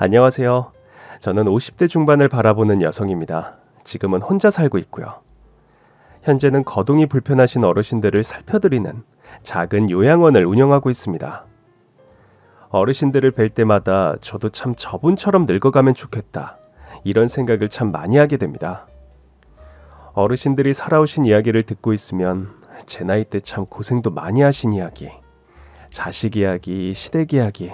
안녕하세요. 저는 50대 중반을 바라보는 여성입니다. 지금은 혼자 살고 있고요. 현재는 거동이 불편하신 어르신들을 살펴드리는 작은 요양원을 운영하고 있습니다. 어르신들을 뵐 때마다 저도 참 저분처럼 늙어가면 좋겠다. 이런 생각을 참 많이 하게 됩니다. 어르신들이 살아오신 이야기를 듣고 있으면 제 나이 때 참 고생도 많이 하신 이야기, 자식 이야기, 시댁 이야기,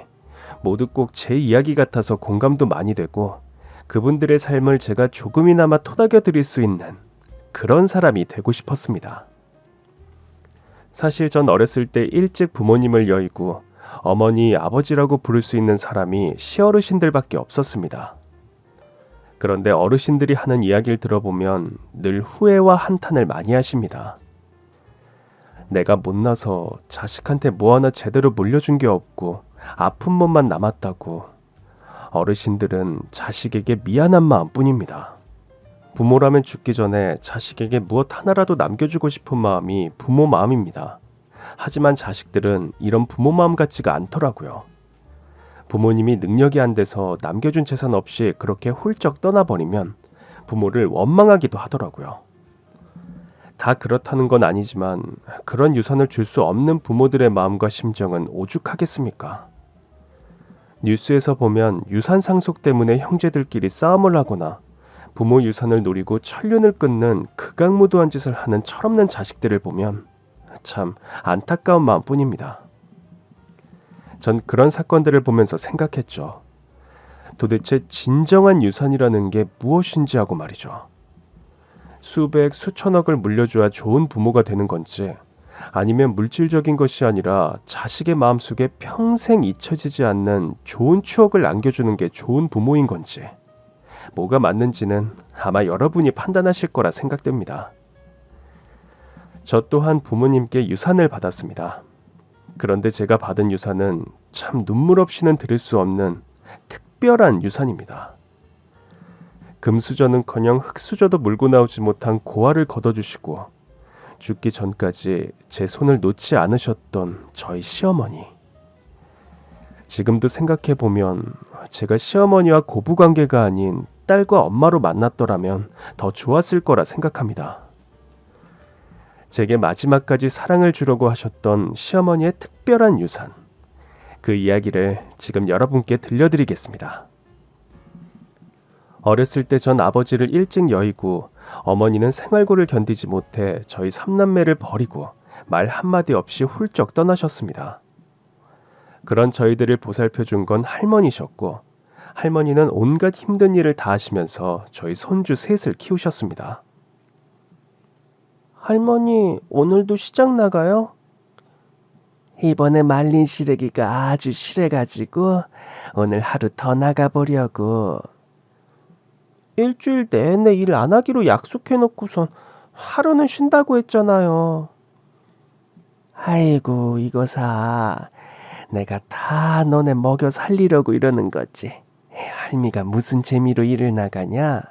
모두 꼭 제 이야기 같아서 공감도 많이 되고 그분들의 삶을 제가 조금이나마 토닥여 드릴 수 있는 그런 사람이 되고 싶었습니다. 사실 전 어렸을 때 일찍 부모님을 여의고 어머니, 아버지라고 부를 수 있는 사람이 시어르신들밖에 없었습니다. 그런데 어르신들이 하는 이야기를 들어보면 늘 후회와 한탄을 많이 하십니다. 내가 못나서 자식한테 뭐 하나 제대로 물려준 게 없고 아픈 몸만 남았다고. 어르신들은 자식에게 미안한 마음뿐입니다. 부모라면 죽기 전에 자식에게 무엇 하나라도 남겨주고 싶은 마음이 부모 마음입니다. 하지만 자식들은 이런 부모 마음 같지가 않더라고요. 부모님이 능력이 안 돼서 남겨준 재산 없이 그렇게 훌쩍 떠나버리면 부모를 원망하기도 하더라고요. 다 그렇다는 건 아니지만 그런 유산을 줄 수 없는 부모들의 마음과 심정은 오죽하겠습니까? 뉴스에서 보면 유산 상속 때문에 형제들끼리 싸움을 하거나 부모 유산을 노리고 천륜을 끊는 극악무도한 짓을 하는 철없는 자식들을 보면 참 안타까운 마음뿐입니다. 전 그런 사건들을 보면서 생각했죠. 도대체 진정한 유산이라는 게 무엇인지 하고 말이죠. 수백, 수천억을 물려줘야 좋은 부모가 되는 건지, 아니면 물질적인 것이 아니라 자식의 마음속에 평생 잊혀지지 않는 좋은 추억을 남겨주는 게 좋은 부모인 건지, 뭐가 맞는지는 아마 여러분이 판단하실 거라 생각됩니다. 저 또한 부모님께 유산을 받았습니다. 그런데 제가 받은 유산은 참 눈물 없이는 드릴 수 없는 특별한 유산입니다. 금수저는커녕 흙수저도 물고 나오지 못한 고아를 걷어주시고 죽기 전까지 제 손을 놓지 않으셨던 저희 시어머니. 지금도 생각해보면 제가 시어머니와 고부관계가 아닌 딸과 엄마로 만났더라면 더 좋았을 거라 생각합니다. 제게 마지막까지 사랑을 주려고 하셨던 시어머니의 특별한 유산, 그 이야기를 지금 여러분께 들려드리겠습니다. 어렸을 때 전 아버지를 일찍 여의고 어머니는 생활고를 견디지 못해 저희 삼남매를 버리고 말 한마디 없이 훌쩍 떠나셨습니다. 그런 저희들을 보살펴준 건 할머니셨고, 할머니는 온갖 힘든 일을 다 하시면서 저희 손주 셋을 키우셨습니다. 할머니, 오늘도 시장 나가요? 이번에 말린 시래기가 아주 실해가지고 오늘 하루 더 나가보려고. 일주일 내내 일 안 하기로 약속해놓고선 하루는 쉰다고 했잖아요. 아이고, 이거사. 내가 다 너네 먹여 살리려고 이러는 거지. 할미가 무슨 재미로 일을 나가냐?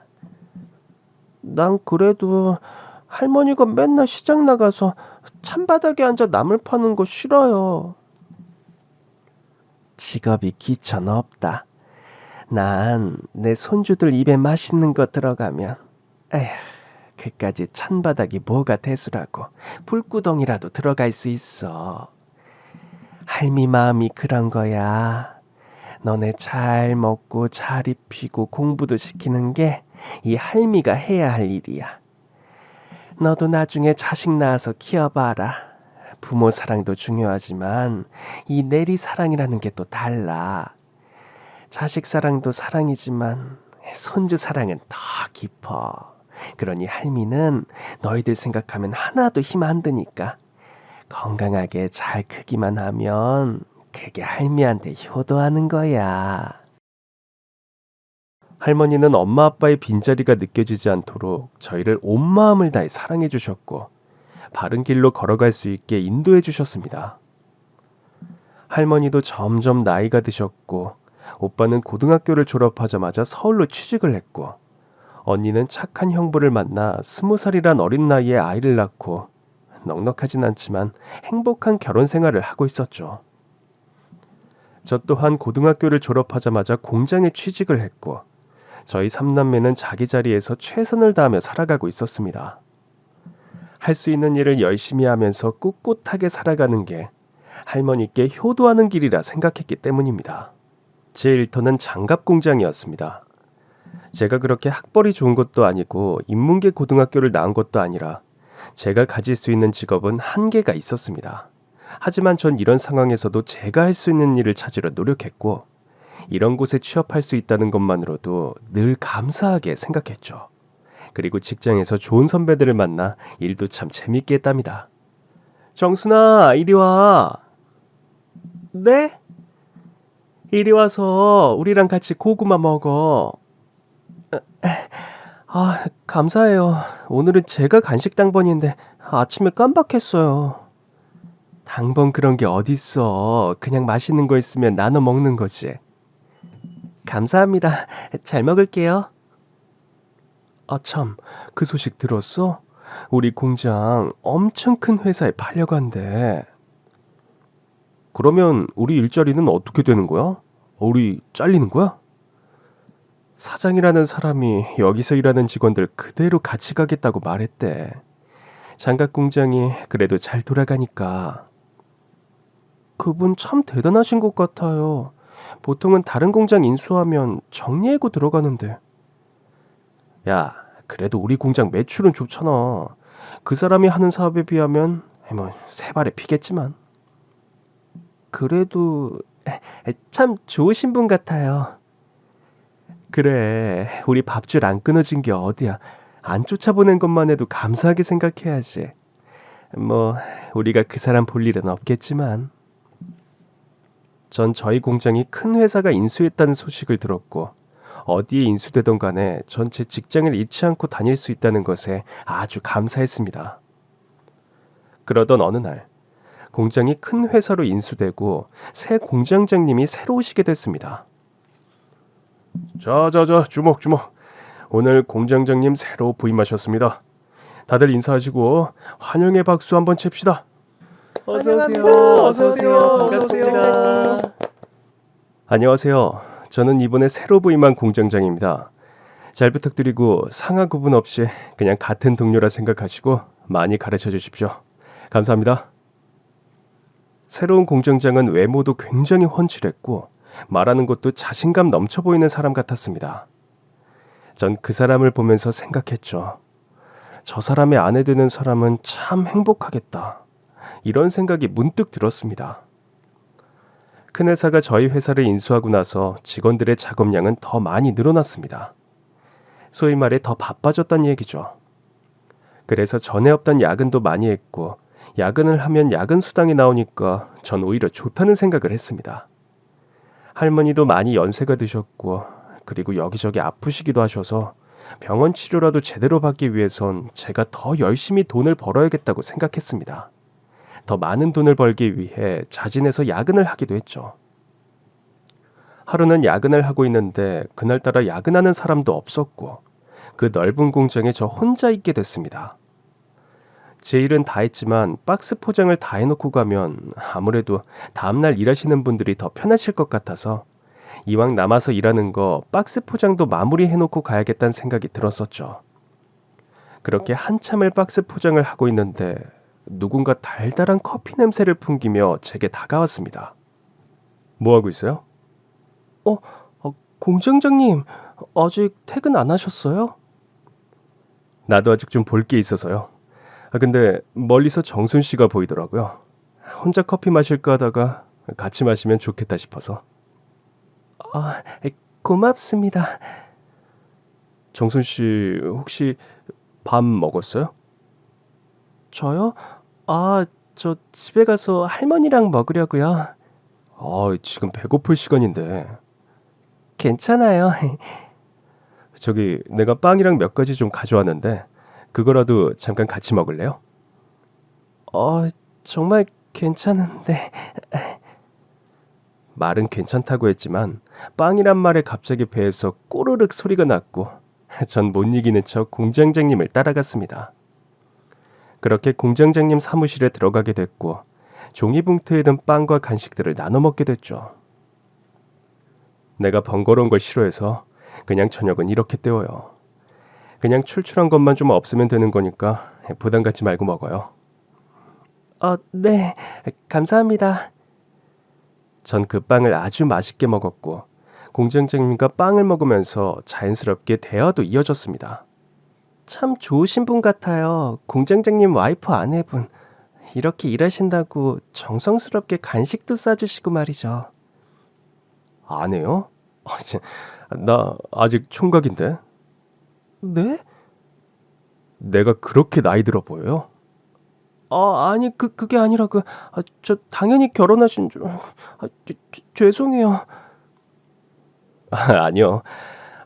난 그래도 할머니가 맨날 시장 나가서 찬바닥에 앉아 나물 파는 거 싫어요. 직업이 기천 없다. 난 내 손주들 입에 맛있는 거 들어가면 에휴, 그까지 찬바닥이 뭐가 대수라고 불구덩이라도 들어갈 수 있어. 할미 마음이 그런 거야. 너네 잘 먹고 잘 입히고 공부도 시키는 게 이 할미가 해야 할 일이야. 너도 나중에 자식 낳아서 키워봐라. 부모 사랑도 중요하지만 이 내리 사랑이라는 게 또 달라. 자식 사랑도 사랑이지만 손주 사랑은 더 깊어. 그러니 할미는 너희들 생각하면 하나도 힘 안 드니까 건강하게 잘 크기만 하면 그게 할미한테 효도하는 거야. 할머니는 엄마 아빠의 빈자리가 느껴지지 않도록 저희를 온 마음을 다해 사랑해 주셨고 바른 길로 걸어갈 수 있게 인도해 주셨습니다. 할머니도 점점 나이가 드셨고 오빠는 고등학교를 졸업하자마자 서울로 취직을 했고 언니는 착한 형부를 만나 20살이란 어린 나이에 아이를 낳고 넉넉하진 않지만 행복한 결혼 생활을 하고 있었죠. 저 또한 고등학교를 졸업하자마자 공장에 취직을 했고 저희 삼남매는 자기 자리에서 최선을 다하며 살아가고 있었습니다. 할 수 있는 일을 열심히 하면서 꿋꿋하게 살아가는 게 할머니께 효도하는 길이라 생각했기 때문입니다. 제 일터는 장갑 공장이었습니다. 제가 그렇게 학벌이 좋은 것도 아니고 인문계 고등학교를 나온 것도 아니라 제가 가질 수 있는 직업은 한계가 있었습니다. 하지만 전 이런 상황에서도 제가 할 수 있는 일을 찾으려 노력했고 이런 곳에 취업할 수 있다는 것만으로도 늘 감사하게 생각했죠. 그리고 직장에서 좋은 선배들을 만나 일도 참 재밌게 했답니다. 정순아, 이리 와. 네? 이리 와서 우리랑 같이 고구마 먹어. 감사해요. 오늘은 제가 간식 당번인데 아침에 깜빡했어요. 당번 그런 게 어딨어. 그냥 맛있는 거 있으면 나눠 먹는 거지. 감사합니다. 잘 먹을게요. 참, 그 소식 들었어? 우리 공장 엄청 큰 회사에 팔려간대. 그러면 우리 일자리는 어떻게 되는 거야? 우리 잘리는 거야? 사장이라는 사람이 여기서 일하는 직원들 그대로 같이 가겠다고 말했대. 장갑 공장이 그래도 잘 돌아가니까. 그분 참 대단하신 것 같아요. 보통은 다른 공장 인수하면 정리해고 들어가는데. 야, 그래도 우리 공장 매출은 좋잖아. 그 사람이 하는 사업에 비하면 세 발에 피겠지만. 그래도 참 좋으신 분 같아요. 그래, 우리 밥줄 안 끊어진 게 어디야. 안 쫓아보낸 것만 해도 감사하게 생각해야지. 우리가 그 사람 볼 일은 없겠지만. 전 저희 공장이 큰 회사가 인수했다는 소식을 들었고 어디에 인수되던 간에 전 제 직장을 잃지 않고 다닐 수 있다는 것에 아주 감사했습니다. 그러던 어느 날 공장이 큰 회사로 인수되고 새 공장장님이 새로 오시게 됐습니다. 자, 주목. 오늘 공장장님 새로 부임하셨습니다. 다들 인사하시고 환영의 박수 한번 칩시다. 어서오세요. 반갑습니다. 안녕하세요. 저는 이번에 새로 부임한 공장장입니다. 잘 부탁드리고 상하 구분 없이 그냥 같은 동료라 생각하시고 많이 가르쳐 주십시오. 감사합니다. 새로운 공장장은 외모도 굉장히 훤칠했고 말하는 것도 자신감 넘쳐 보이는 사람 같았습니다. 전 그 사람을 보면서 생각했죠. 저 사람의 아내 되는 사람은 참 행복하겠다. 이런 생각이 문득 들었습니다. 큰 회사가 저희 회사를 인수하고 나서 직원들의 작업량은 더 많이 늘어났습니다. 소위 말해 더 바빠졌다는 얘기죠. 그래서 전에 없던 야근도 많이 했고 야근을 하면 야근 수당이 나오니까 전 오히려 좋다는 생각을 했습니다. 할머니도 많이 연세가 드셨고 그리고 여기저기 아프시기도 하셔서 병원 치료라도 제대로 받기 위해선 제가 더 열심히 돈을 벌어야겠다고 생각했습니다. 더 많은 돈을 벌기 위해 자진해서 야근을 하기도 했죠. 하루는 야근을 하고 있는데 그날따라 야근하는 사람도 없었고 그 넓은 공장에 저 혼자 있게 됐습니다. 제 일은 다 했지만 박스 포장을 다 해놓고 가면 아무래도 다음날 일하시는 분들이 더 편하실 것 같아서 이왕 남아서 일하는 거 박스 포장도 마무리 해놓고 가야겠다는 생각이 들었었죠. 그렇게 한참을 박스 포장을 하고 있는데 누군가 달달한 커피 냄새를 풍기며 제게 다가왔습니다. 뭐 하고 있어요? 공장장님, 아직 퇴근 안 하셨어요? 나도 아직 좀 볼 게 있어서요. 근데 멀리서 정순 씨가 보이더라고요. 혼자 커피 마실까 하다가 같이 마시면 좋겠다 싶어서. 고맙습니다. 정순 씨 혹시 밥 먹었어요? 저요? 저 집에 가서 할머니랑 먹으려고요. 지금 배고플 시간인데. 괜찮아요. 저기 내가 빵이랑 몇 가지 좀 가져왔는데 그거라도 잠깐 같이 먹을래요? 정말 괜찮은데. 말은 괜찮다고 했지만 빵이란 말에 갑자기 배에서 꼬르륵 소리가 났고 전 못 이기는 척 공장장님을 따라갔습니다. 그렇게 공장장님 사무실에 들어가게 됐고 종이봉투에 든 빵과 간식들을 나눠 먹게 됐죠. 내가 번거로운 걸 싫어해서 그냥 저녁은 이렇게 때워요. 그냥 출출한 것만 좀 없으면 되는 거니까 부담 갖지 말고 먹어요. 네, 감사합니다. 전 그 빵을 아주 맛있게 먹었고 공장장님과 빵을 먹으면서 자연스럽게 대화도 이어졌습니다. 참 좋으신 분 같아요. 공장장님 와이프 아내분. 이렇게 일하신다고 정성스럽게 간식도 싸주시고 말이죠. 아내요? 나 아직 총각인데. 네? 내가 그렇게 나이 들어 보여요? 아니 그게 아니라 저 당연히 결혼하신 줄. 죄송해요. 아니요.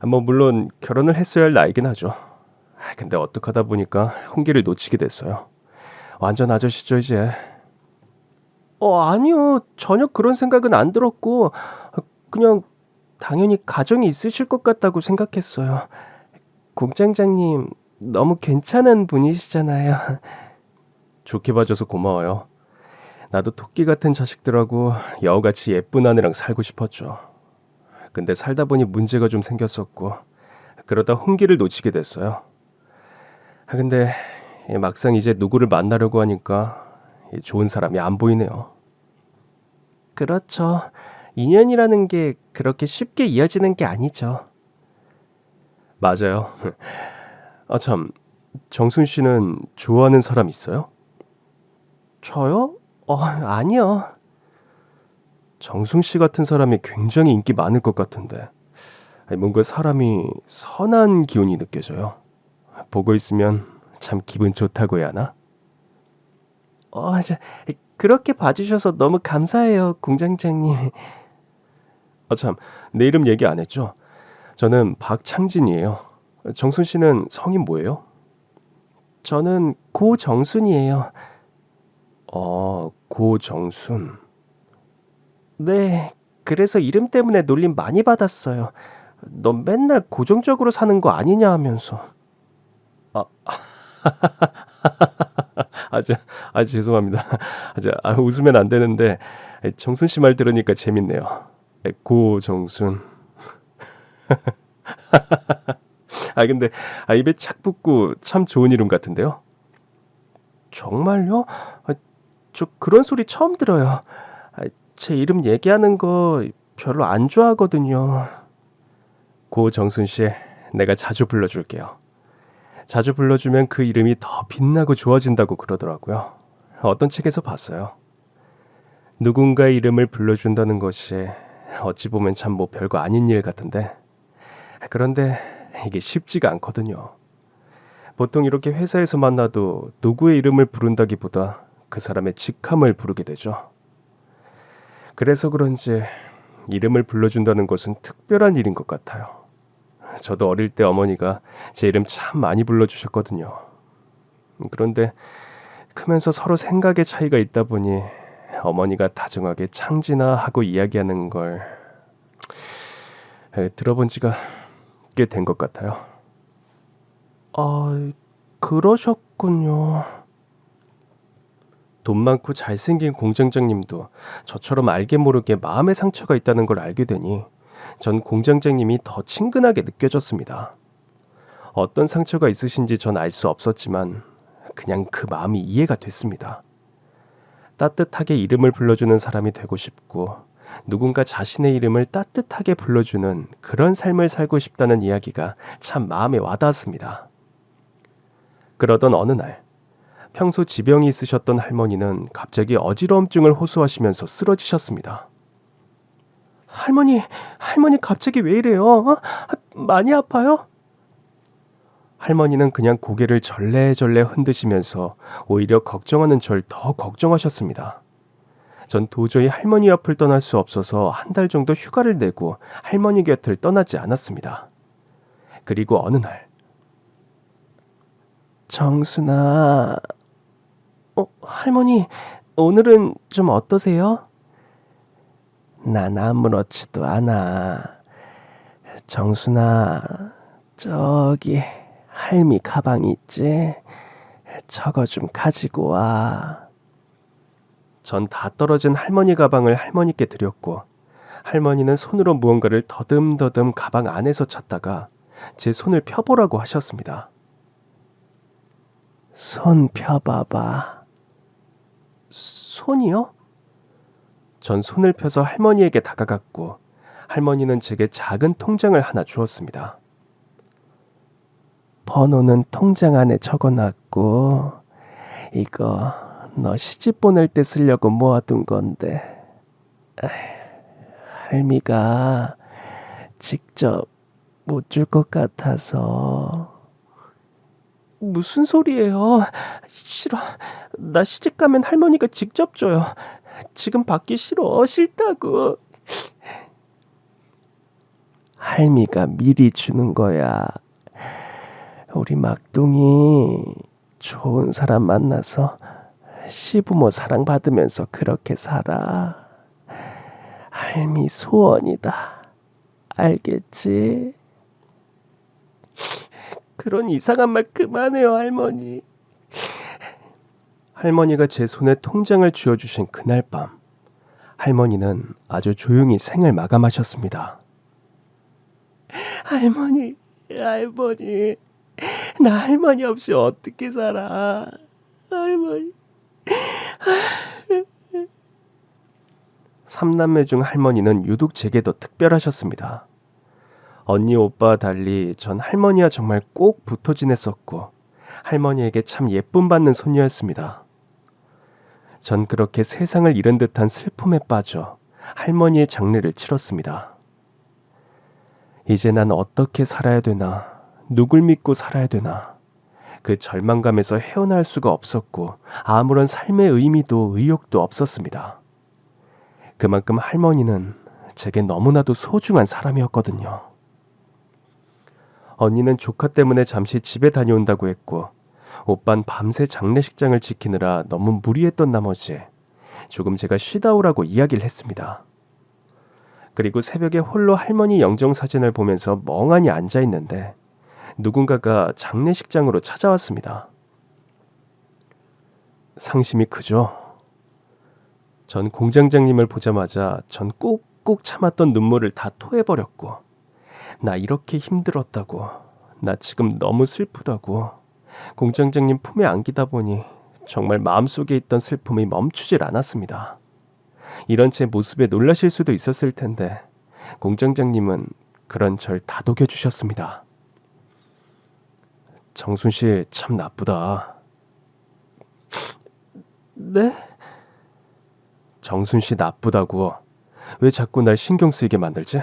뭐 물론 결혼을 했어야 할 나이긴 하죠. 근데 어떡하다 보니까 혼기를 놓치게 됐어요. 완전 아저씨죠 이제. 아니요. 전혀 그런 생각은 안 들었고 그냥 당연히 가정이 있으실 것 같다고 생각했어요. 공장장님 너무 괜찮은 분이시잖아요. 좋게 봐줘서 고마워요. 나도 토끼 같은 자식들하고 여우같이 예쁜 아내랑 살고 싶었죠. 근데 살다 보니 문제가 좀 생겼었고 그러다 혼기를 놓치게 됐어요. 근데 막상 이제 누구를 만나려고 하니까 좋은 사람이 안 보이네요. 그렇죠. 인연이라는 게 그렇게 쉽게 이어지는 게 아니죠. 맞아요. 참, 정순 씨는 좋아하는 사람 있어요? 저요? 아니요. 정순 씨 같은 사람이 굉장히 인기 많을 것 같은데 뭔가 사람이 선한 기운이 느껴져요. 보고 있으면 참 기분 좋다고 해야 하나? 그렇게 봐주셔서 너무 감사해요, 공장장님. 참, 내 이름 얘기 안 했죠? 저는 박창진이에요. 정순 씨는 성이 뭐예요? 저는 고정순이에요. 고정순. 네, 그래서 이름 때문에 놀림 많이 받았어요. 너 맨날 고정적으로 사는 거 아니냐 하면서. 아, 죄송합니다. 웃으면 안 되는데 정순 씨 말 들으니까 재밌네요. 고정순. 근데 입에 착 붙고 참 좋은 이름 같은데요. 정말요? 저 그런 소리 처음 들어요. 제 이름 얘기하는 거 별로 안 좋아하거든요. 고정순 씨, 내가 자주 불러줄게요. 자주 불러주면 그 이름이 더 빛나고 좋아진다고 그러더라고요. 어떤 책에서 봤어요. 누군가의 이름을 불러준다는 것이 어찌 보면 참 뭐 별거 아닌 일 같은데 그런데 이게 쉽지가 않거든요. 보통 이렇게 회사에서 만나도 누구의 이름을 부른다기보다 그 사람의 직함을 부르게 되죠. 그래서 그런지 이름을 불러준다는 것은 특별한 일인 것 같아요. 저도 어릴 때 어머니가 제 이름 참 많이 불러주셨거든요. 그런데 크면서 서로 생각의 차이가 있다 보니 어머니가 다정하게 창진아 하고 이야기하는 걸 들어본 지가 꽤 된 것 같아요. 그러셨군요. 돈 많고 잘생긴 공장장님도 저처럼 알게 모르게 마음의 상처가 있다는 걸 알게 되니 전 공장장님이 더 친근하게 느껴졌습니다. 어떤 상처가 있으신지 전 알 수 없었지만 그냥 그 마음이 이해가 됐습니다. 따뜻하게 이름을 불러주는 사람이 되고 싶고 누군가 자신의 이름을 따뜻하게 불러주는 그런 삶을 살고 싶다는 이야기가 참 마음에 와닿았습니다. 그러던 어느 날 평소 지병이 있으셨던 할머니는 갑자기 어지러움증을 호소하시면서 쓰러지셨습니다. 할머니 갑자기 왜 이래요? 많이 아파요? 할머니는 그냥 고개를 절레절레 흔드시면서 오히려 걱정하는 절 더 걱정하셨습니다. 전 도저히 할머니 앞을 떠날 수 없어서 한 달 정도 휴가를 내고 할머니 곁을 떠나지 않았습니다. 그리고 어느 날 정순아, 할머니 오늘은 좀 어떠세요? 난 아무렇지도 않아. 정순아, 저기 할미 가방 있지? 저거 좀 가지고 와. 전 다 떨어진 할머니 가방을 할머니께 드렸고 할머니는 손으로 무언가를 더듬더듬 가방 안에서 찾다가 제 손을 펴보라고 하셨습니다. 손 펴봐봐. 손이요? 전 손을 펴서 할머니에게 다가갔고 할머니는 제게 작은 통장을 하나 주었습니다. 번호는 통장 안에 적어놨고 이거 너 시집 보낼 때 쓰려고 모아둔 건데 할미가 직접 못 줄 것 같아서. 무슨 소리예요? 싫어. 나 시집 가면 할머니가 직접 줘요. 지금 받기 싫어. 싫다고. 할미가 미리 주는 거야. 우리 막둥이 좋은 사람 만나서 시부모 사랑받으면서 그렇게 살아. 할미 소원이다. 알겠지? 그런 이상한 말 그만해요, 할머니. 할머니가 제 손에 통장을 쥐어주신 그날 밤, 할머니는 아주 조용히 생을 마감하셨습니다. 할머니, 나 할머니 없이 어떻게 살아? 할머니. 삼남매 중 할머니는 유독 제게 더 특별하셨습니다. 언니, 오빠와 달리 전 할머니와 정말 꼭 붙어 지냈었고 할머니에게 참 예쁨 받는 손녀였습니다. 전 그렇게 세상을 잃은 듯한 슬픔에 빠져 할머니의 장례를 치렀습니다. 이제 난 어떻게 살아야 되나, 누굴 믿고 살아야 되나, 그 절망감에서 헤어날 수가 없었고 아무런 삶의 의미도 의욕도 없었습니다. 그만큼 할머니는 제게 너무나도 소중한 사람이었거든요. 언니는 조카 때문에 잠시 집에 다녀온다고 했고 오빤 밤새 장례식장을 지키느라 너무 무리했던 나머지 조금 제가 쉬다 오라고 이야기를 했습니다. 그리고 새벽에 홀로 할머니 영정사진을 보면서 멍하니 앉아있는데 누군가가 장례식장으로 찾아왔습니다. 상심이 크죠? 전 공장장님을 보자마자 전 꾹꾹 참았던 눈물을 다 토해버렸고 나 이렇게 힘들었다고, 나 지금 너무 슬프다고 공장장님 품에 안기다 보니 정말 마음속에 있던 슬픔이 멈추질 않았습니다. 이런 제 모습에 놀라실 수도 있었을 텐데 공장장님은 그런 절 다독여 주셨습니다. 정순 씨 참 나쁘다. 네? 정순 씨 나쁘다고. 왜 자꾸 날 신경 쓰이게 만들지?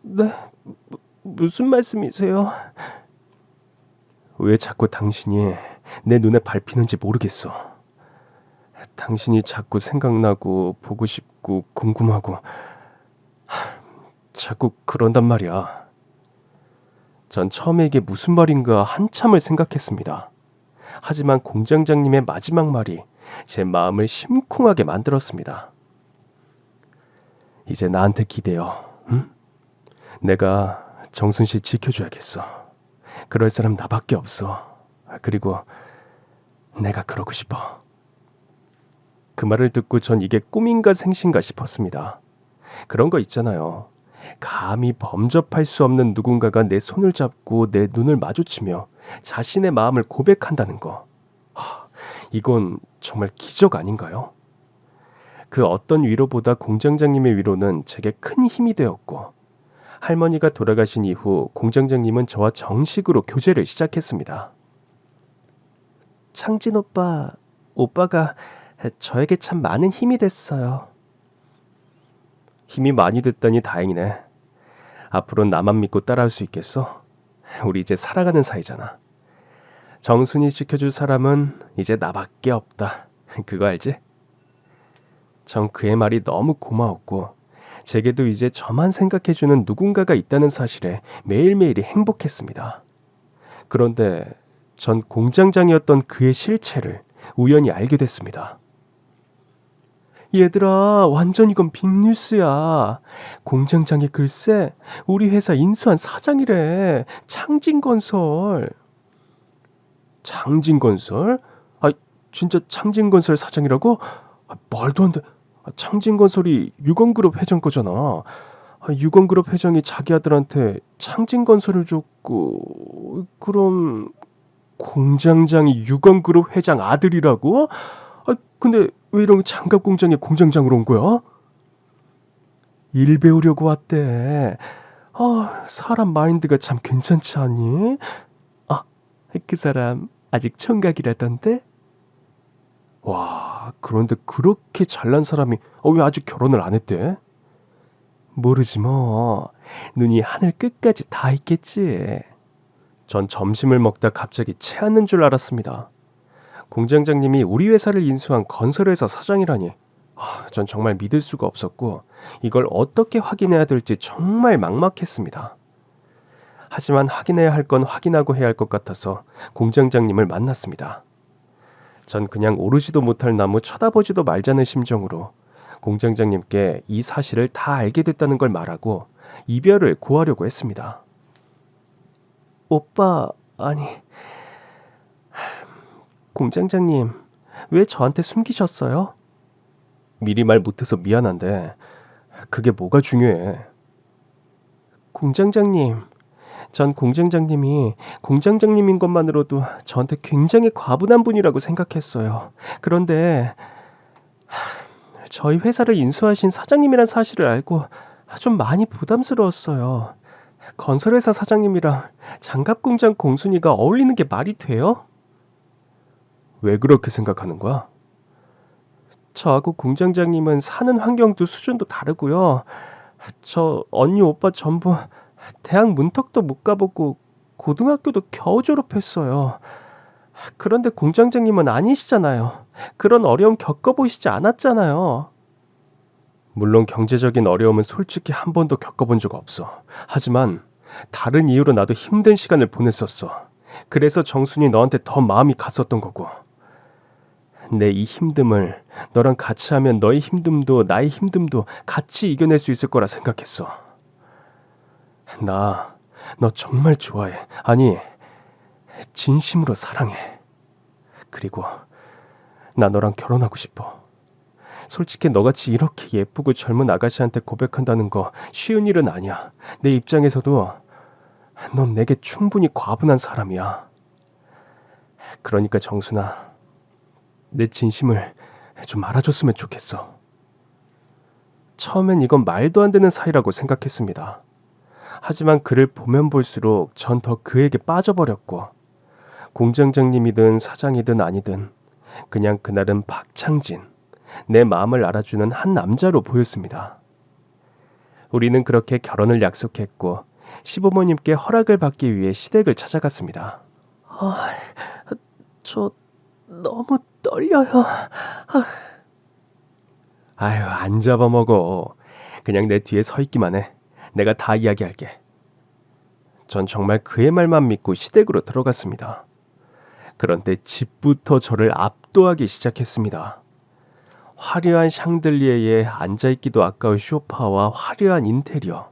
네? 무슨 말씀이세요? 왜 자꾸 당신이 내 눈에 밟히는지 모르겠어. 당신이 자꾸 생각나고 보고 싶고 궁금하고 자꾸 그런단 말이야. 전 처음에 이게 무슨 말인가 한참을 생각했습니다. 하지만 공장장님의 마지막 말이 제 마음을 심쿵하게 만들었습니다. 이제 나한테 기대어. 응? 내가 정순 씨 지켜줘야겠어. 그럴 사람 나밖에 없어. 그리고 내가 그러고 싶어. 그 말을 듣고 전 이게 꿈인가 생신가 싶었습니다. 그런 거 있잖아요. 감히 범접할 수 없는 누군가가 내 손을 잡고 내 눈을 마주치며 자신의 마음을 고백한다는 거. 이건 정말 기적 아닌가요? 그 어떤 위로보다 공장장님의 위로는 제게 큰 힘이 되었고 할머니가 돌아가신 이후 공장장님은 저와 정식으로 교제를 시작했습니다. 창진 오빠가 저에게 참 많은 힘이 됐어요. 힘이 많이 됐다니 다행이네. 앞으로는 나만 믿고 따라할 수 있겠어? 우리 이제 살아가는 사이잖아. 정순이 지켜줄 사람은 이제 나밖에 없다. 그거 알지? 전 그의 말이 너무 고마웠고 제게도 이제 저만 생각해주는 누군가가 있다는 사실에 매일매일이 행복했습니다. 그런데 전 공장장이었던 그의 실체를 우연히 알게 됐습니다. 얘들아, 완전 이건 빅뉴스야. 공장장이 글쎄 우리 회사 인수한 사장이래. 창진건설. 창진건설? 진짜 창진건설 사장이라고? 말도 안 돼. 창진건설이 유건그룹 회장 거잖아. 유건그룹 회장이 자기 아들한테 창진건설을 줬고, 그럼 공장장이 유건그룹 회장 아들이라고? 근데 왜 이런 장갑 공장에 공장장으로 온 거야? 일 배우려고 왔대. 사람 마인드가 참 괜찮지 않니? 그 사람 아직 총각이라던데? 와, 그런데 그렇게 잘난 사람이 왜 아직 결혼을 안 했대? 모르지 뭐. 눈이 하늘 끝까지 다 있겠지. 전 점심을 먹다 갑자기 체하는 줄 알았습니다. 공장장님이 우리 회사를 인수한 건설회사 사장이라니. 전 정말 믿을 수가 없었고 이걸 어떻게 확인해야 될지 정말 막막했습니다. 하지만 확인해야 할 건 확인하고 해야 할 것 같아서 공장장님을 만났습니다. 전 그냥 오르지도 못할 나무 쳐다보지도 말자는 심정으로 공장장님께 이 사실을 다 알게 됐다는 걸 말하고 이별을 고하려고 했습니다. 오빠, 아니, 공장장님, 왜 저한테 숨기셨어요? 미리 말 못해서 미안한데 그게 뭐가 중요해? 공장장님, 전 공장장님이 공장장님인 것만으로도 저한테 굉장히 과분한 분이라고 생각했어요. 그런데 저희 회사를 인수하신 사장님이란 사실을 알고 좀 많이 부담스러웠어요. 건설회사 사장님이랑 장갑공장 공순이가 어울리는 게 말이 돼요? 왜 그렇게 생각하는 거야? 저하고 공장장님은 사는 환경도 수준도 다르고요. 저 언니 오빠 전부 대학 문턱도 못 가보고 고등학교도 겨우 졸업했어요. 그런데 공장장님은 아니시잖아요. 그런 어려움 겪어보시지 않았잖아요. 물론 경제적인 어려움은 솔직히 한 번도 겪어본 적 없어. 하지만 다른 이유로 나도 힘든 시간을 보냈었어. 그래서 정순이 너한테 더 마음이 갔었던 거고. 내 이 힘듦을 너랑 같이 하면 너의 힘듦도 나의 힘듦도 같이 이겨낼 수 있을 거라 생각했어. 나 너 정말 좋아해. 아니, 진심으로 사랑해. 그리고 나 너랑 결혼하고 싶어. 솔직히 너같이 이렇게 예쁘고 젊은 아가씨한테 고백한다는 거 쉬운 일은 아니야. 내 입장에서도 넌 내게 충분히 과분한 사람이야. 그러니까 정순아, 내 진심을 좀 알아줬으면 좋겠어. 처음엔 이건 말도 안 되는 사이라고 생각했습니다. 하지만 그를 보면 볼수록 전 더 그에게 빠져버렸고 공장장님이든 사장이든 아니든 그냥 그날은 박창진, 내 마음을 알아주는 한 남자로 보였습니다. 우리는 그렇게 결혼을 약속했고 시부모님께 허락을 받기 위해 시댁을 찾아갔습니다. 저 너무 떨려요. 아유, 안 잡아먹어. 그냥 내 뒤에 서 있기만 해. 내가 다 이야기할게. 전 정말 그의 말만 믿고 시댁으로 들어갔습니다. 그런데 집부터 저를 압도하기 시작했습니다. 화려한 샹들리에에 앉아있기도 아까울 소파와 화려한 인테리어.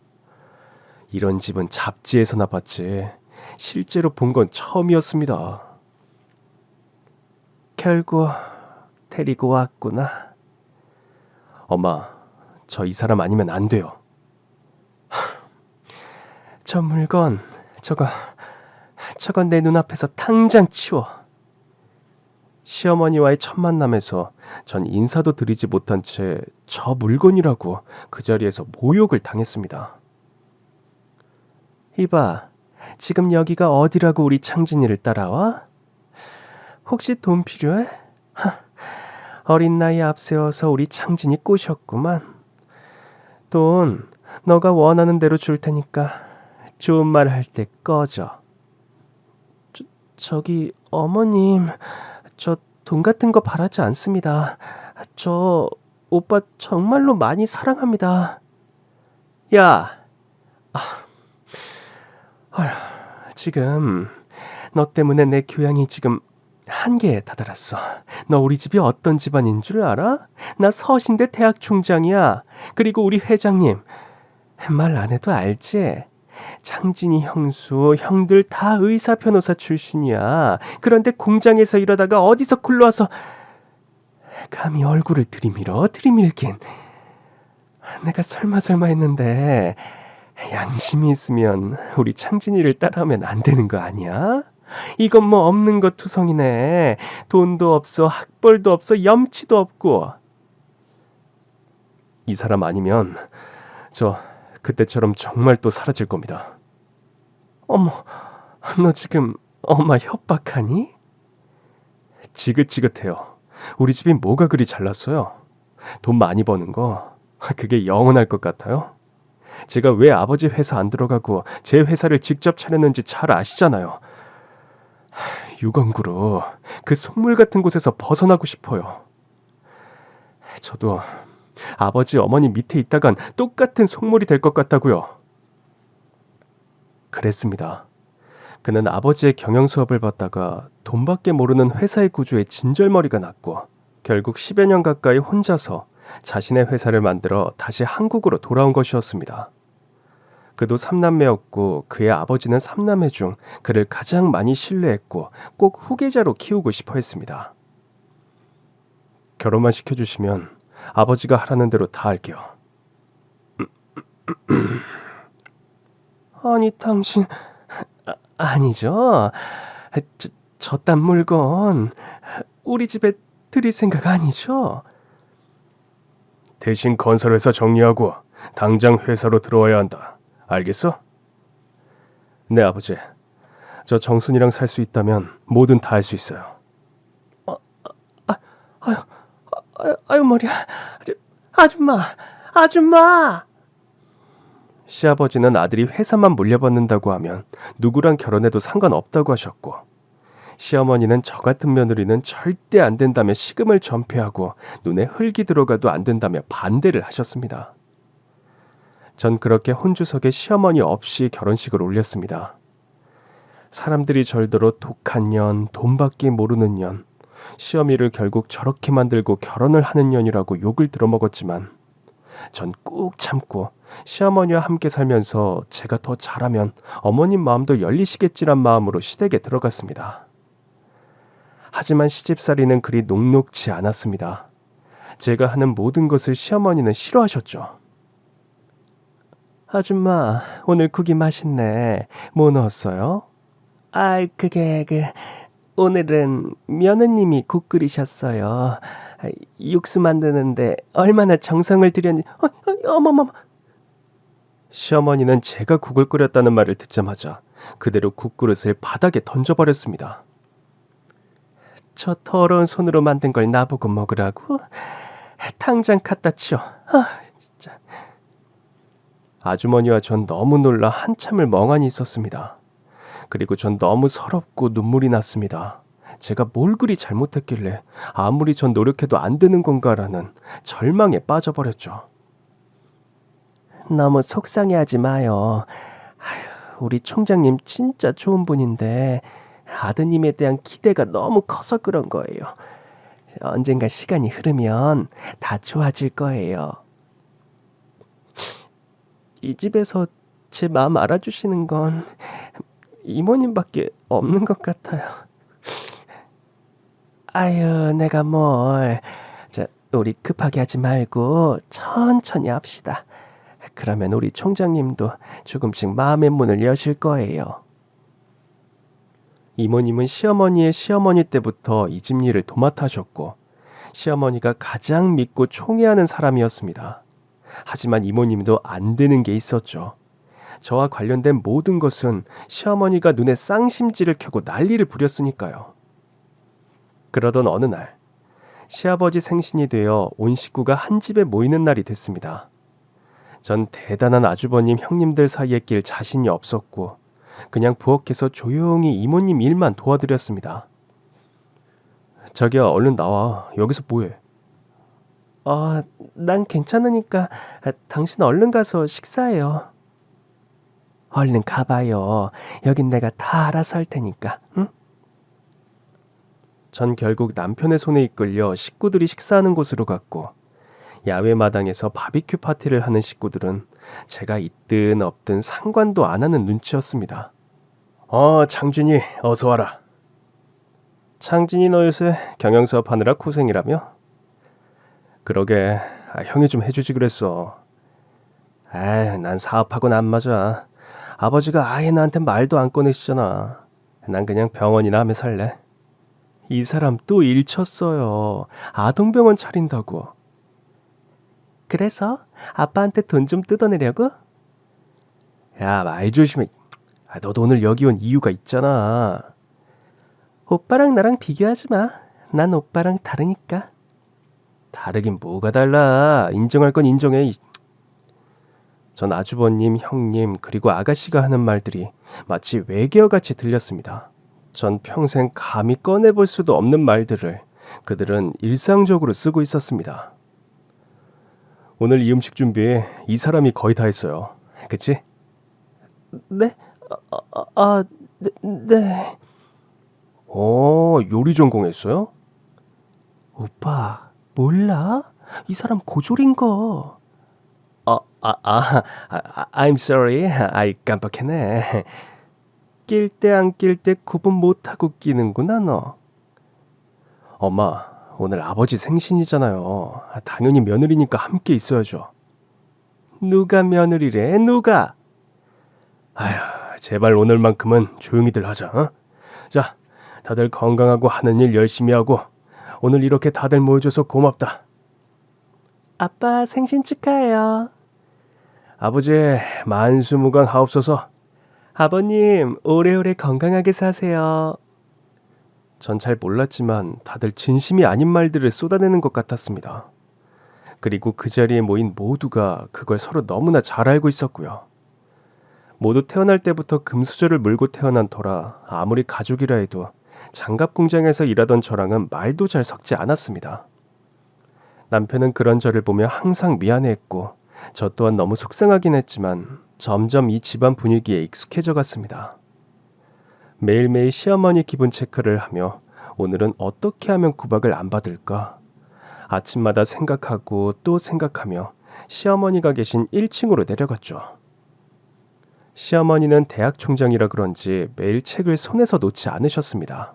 이런 집은 잡지에서나 봤지 실제로 본 건 처음이었습니다. 결국 데리고 왔구나. 엄마, 저 이 사람 아니면 안 돼요. 저 물건, 저건 내 눈앞에서 당장 치워. 시어머니와의 첫 만남에서 전 인사도 드리지 못한 채 저 물건이라고 그 자리에서 모욕을 당했습니다. 이봐, 지금 여기가 어디라고 우리 창진이를 따라와? 혹시 돈 필요해? 어린 나이에 앞세워서 우리 창진이 꼬셨구만. 돈 너가 원하는 대로 줄 테니까 좋은 말 할 때 꺼져. 저기 어머님, 저 돈 같은 거 바라지 않습니다. 저 오빠 정말로 많이 사랑합니다. 야, 지금 너 때문에 내 교양이 지금 한계에 다다랐어. 너 우리 집이 어떤 집안인 줄 알아? 나 서신대 대학 총장이야. 그리고 우리 회장님 말 안 해도 알지? 창진이 형수, 형들 다 의사 변호사 출신이야. 그런데 공장에서 일하다가 어디서 굴러와서 감히 얼굴을 들이밀긴. 내가 설마 했는데 양심이 있으면 우리 창진이를 따라하면 안 되는 거 아니야? 이건 뭐 없는 것 투성이네. 돈도 없어, 학벌도 없어, 염치도 없고. 이 사람 아니면 저 그때처럼 정말 또 사라질 겁니다. 어머, 너 지금 엄마 협박하니? 지긋지긋해요. 우리 집이 뭐가 그리 잘났어요? 돈 많이 버는 거 그게 영원할 것 같아요? 제가 왜 아버지 회사 안 들어가고 제 회사를 직접 차렸는지 잘 아시잖아요. 유건구로 그 속물 같은 곳에서 벗어나고 싶어요. 저도 아버지 어머니 밑에 있다간 똑같은 속물이 될 것 같다고요. 그랬습니다. 그는 아버지의 경영 수업을 받다가 돈밖에 모르는 회사의 구조에 진절머리가 났고 결국 10여 년 가까이 혼자서 자신의 회사를 만들어 다시 한국으로 돌아온 것이었습니다. 그도 3남매였고 그의 아버지는 3남매 중 그를 가장 많이 신뢰했고 꼭 후계자로 키우고 싶어 했습니다. 결혼만 시켜주시면 아버지가 하라는 대로 다 할게요. 아니 당신 아니죠? 저딴 물건 우리 집에 드릴 생각 아니죠? 대신 건설회사 정리하고 당장 회사로 들어와야 한다. 알겠어? 네 아버지. 저 정순이랑 살 수 있다면 뭐든 다 할 수 있어요. 아유 머리야. 아줌마. 시아버지는 아들이 회사만 물려받는다고 하면 누구랑 결혼해도 상관없다고 하셨고 시어머니는 저 같은 며느리는 절대 안 된다며 식음을 전폐하고 눈에 흙이 들어가도 안 된다며 반대를 하셨습니다. 전 그렇게 혼주석에 시어머니 없이 결혼식을 올렸습니다. 사람들이 절더러 독한 년, 돈밖에 모르는 년, 시어미를 결국 저렇게 만들고 결혼을 하는 년이라고 욕을 들어먹었지만 전 꾹 참고 시어머니와 함께 살면서 제가 더 잘하면 어머님 마음도 열리시겠지란 마음으로 시댁에 들어갔습니다. 하지만 시집살이는 그리 녹록지 않았습니다. 제가 하는 모든 것을 시어머니는 싫어하셨죠. 아줌마, 오늘 국이 맛있네. 뭐 넣었어요? 오늘은 며느님이 국 끓이셨어요. 육수 만드는데 얼마나 정성을 들였니? 어머머머. 시어머니는 제가 국을 끓였다는 말을 듣자마자 그대로 국그릇을 바닥에 던져버렸습니다. 저 더러운 손으로 만든 걸 나보고 먹으라고? 당장 갖다 치워. 진짜. 아주머니와 전 너무 놀라 한참을 멍하니 있었습니다. 그리고 전 너무 서럽고 눈물이 났습니다. 제가 뭘 그리 잘못했길래 아무리 전 노력해도 안 되는 건가라는 절망에 빠져버렸죠. 너무 속상해하지 마요. 우리 총장님 진짜 좋은 분인데 아드님에 대한 기대가 너무 커서 그런 거예요. 언젠가 시간이 흐르면 다 좋아질 거예요. 이 집에서 제 마음 알아주시는 건 이모님밖에 없는 것 같아요. 아유, 내가 뭘. 우리 급하게 하지 말고 천천히 합시다. 그러면 우리 총장님도 조금씩 마음의 문을 여실 거예요. 이모님은 시어머니의 시어머니 때부터 이 집 일을 도맡아 하셨고 시어머니가 가장 믿고 총애하는 사람이었습니다. 하지만 이모님도 안 되는 게 있었죠. 저와 관련된 모든 것은 시어머니가 눈에 쌍심지를 켜고 난리를 부렸으니까요. 그러던 어느 날 시아버지 생신이 되어 온 식구가 한 집에 모이는 날이 됐습니다. 전 대단한 아주버님 형님들 사이에 낄 자신이 없었고 그냥 부엌에서 조용히 이모님 일만 도와드렸습니다. 자기야 얼른 나와. 여기서 뭐해? 난 괜찮으니까 당신 얼른 가서 식사해요. 얼른 가봐요. 여긴 내가 다 알아서 할 테니까. 응? 전 결국 남편의 손에 이끌려 식구들이 식사하는 곳으로 갔고 야외 마당에서 바비큐 파티를 하는 식구들은 제가 있든 없든 상관도 안 하는 눈치였습니다. 창진이 어서 와라. 창진이 너 요새 경영수업 하느라 고생이라며? 그러게, 형이 좀 해주지 그랬어. 난 사업하고는 안 맞아. 아버지가 아예 나한테 말도 안 꺼내시잖아. 난 그냥 병원이나 하며 살래. 이 사람 또 일 쳤어요. 아동병원 차린다고. 그래서 아빠한테 돈 좀 뜯어내려고? 야, 말 조심해. 너도 오늘 여기 온 이유가 있잖아. 오빠랑 나랑 비교하지 마. 난 오빠랑 다르니까. 다르긴 뭐가 달라. 인정할 건 인정해. 전 아주버님, 형님, 그리고 아가씨가 하는 말들이 마치 외계어같이 들렸습니다. 전 평생 감히 꺼내볼 수도 없는 말들을 그들은 일상적으로 쓰고 있었습니다. 오늘 이 음식 준비 이 사람이 거의 다 했어요. 그치? 네? 네. 요리 전공했어요? 오빠, 몰라? 이 사람 고졸인 거. I'm sorry. I 깜빡했네. 낄 때 안 낄 때 구분 못하고 끼는구나, 너. 엄마, 오늘 아버지 생신이잖아요. 당연히 며느리니까 함께 있어야죠. 누가 며느리래, 누가? 아휴, 제발 오늘만큼은 조용히들 하자, 어? 자, 다들 건강하고 하는 일 열심히 하고 오늘 이렇게 다들 모여줘서 고맙다. 아빠 생신 축하해요. 아버지 만수무강하옵소서. 아버님 오래오래 건강하게 사세요. 전 잘 몰랐지만 다들 진심이 아닌 말들을 쏟아내는 것 같았습니다. 그리고 그 자리에 모인 모두가 그걸 서로 너무나 잘 알고 있었고요. 모두 태어날 때부터 금수저를 물고 태어난 터라 아무리 가족이라 해도 장갑 공장에서 일하던 저랑은 말도 잘 섞지 않았습니다. 남편은 그런 저를 보며 항상 미안해했고 저 또한 너무 속상하긴 했지만 점점 이 집안 분위기에 익숙해져 갔습니다. 매일매일 시어머니 기분 체크를 하며 오늘은 어떻게 하면 구박을 안 받을까? 아침마다 생각하고 또 생각하며 시어머니가 계신 1층으로 내려갔죠. 시어머니는 대학 총장이라 그런지 매일 책을 손에서 놓지 않으셨습니다.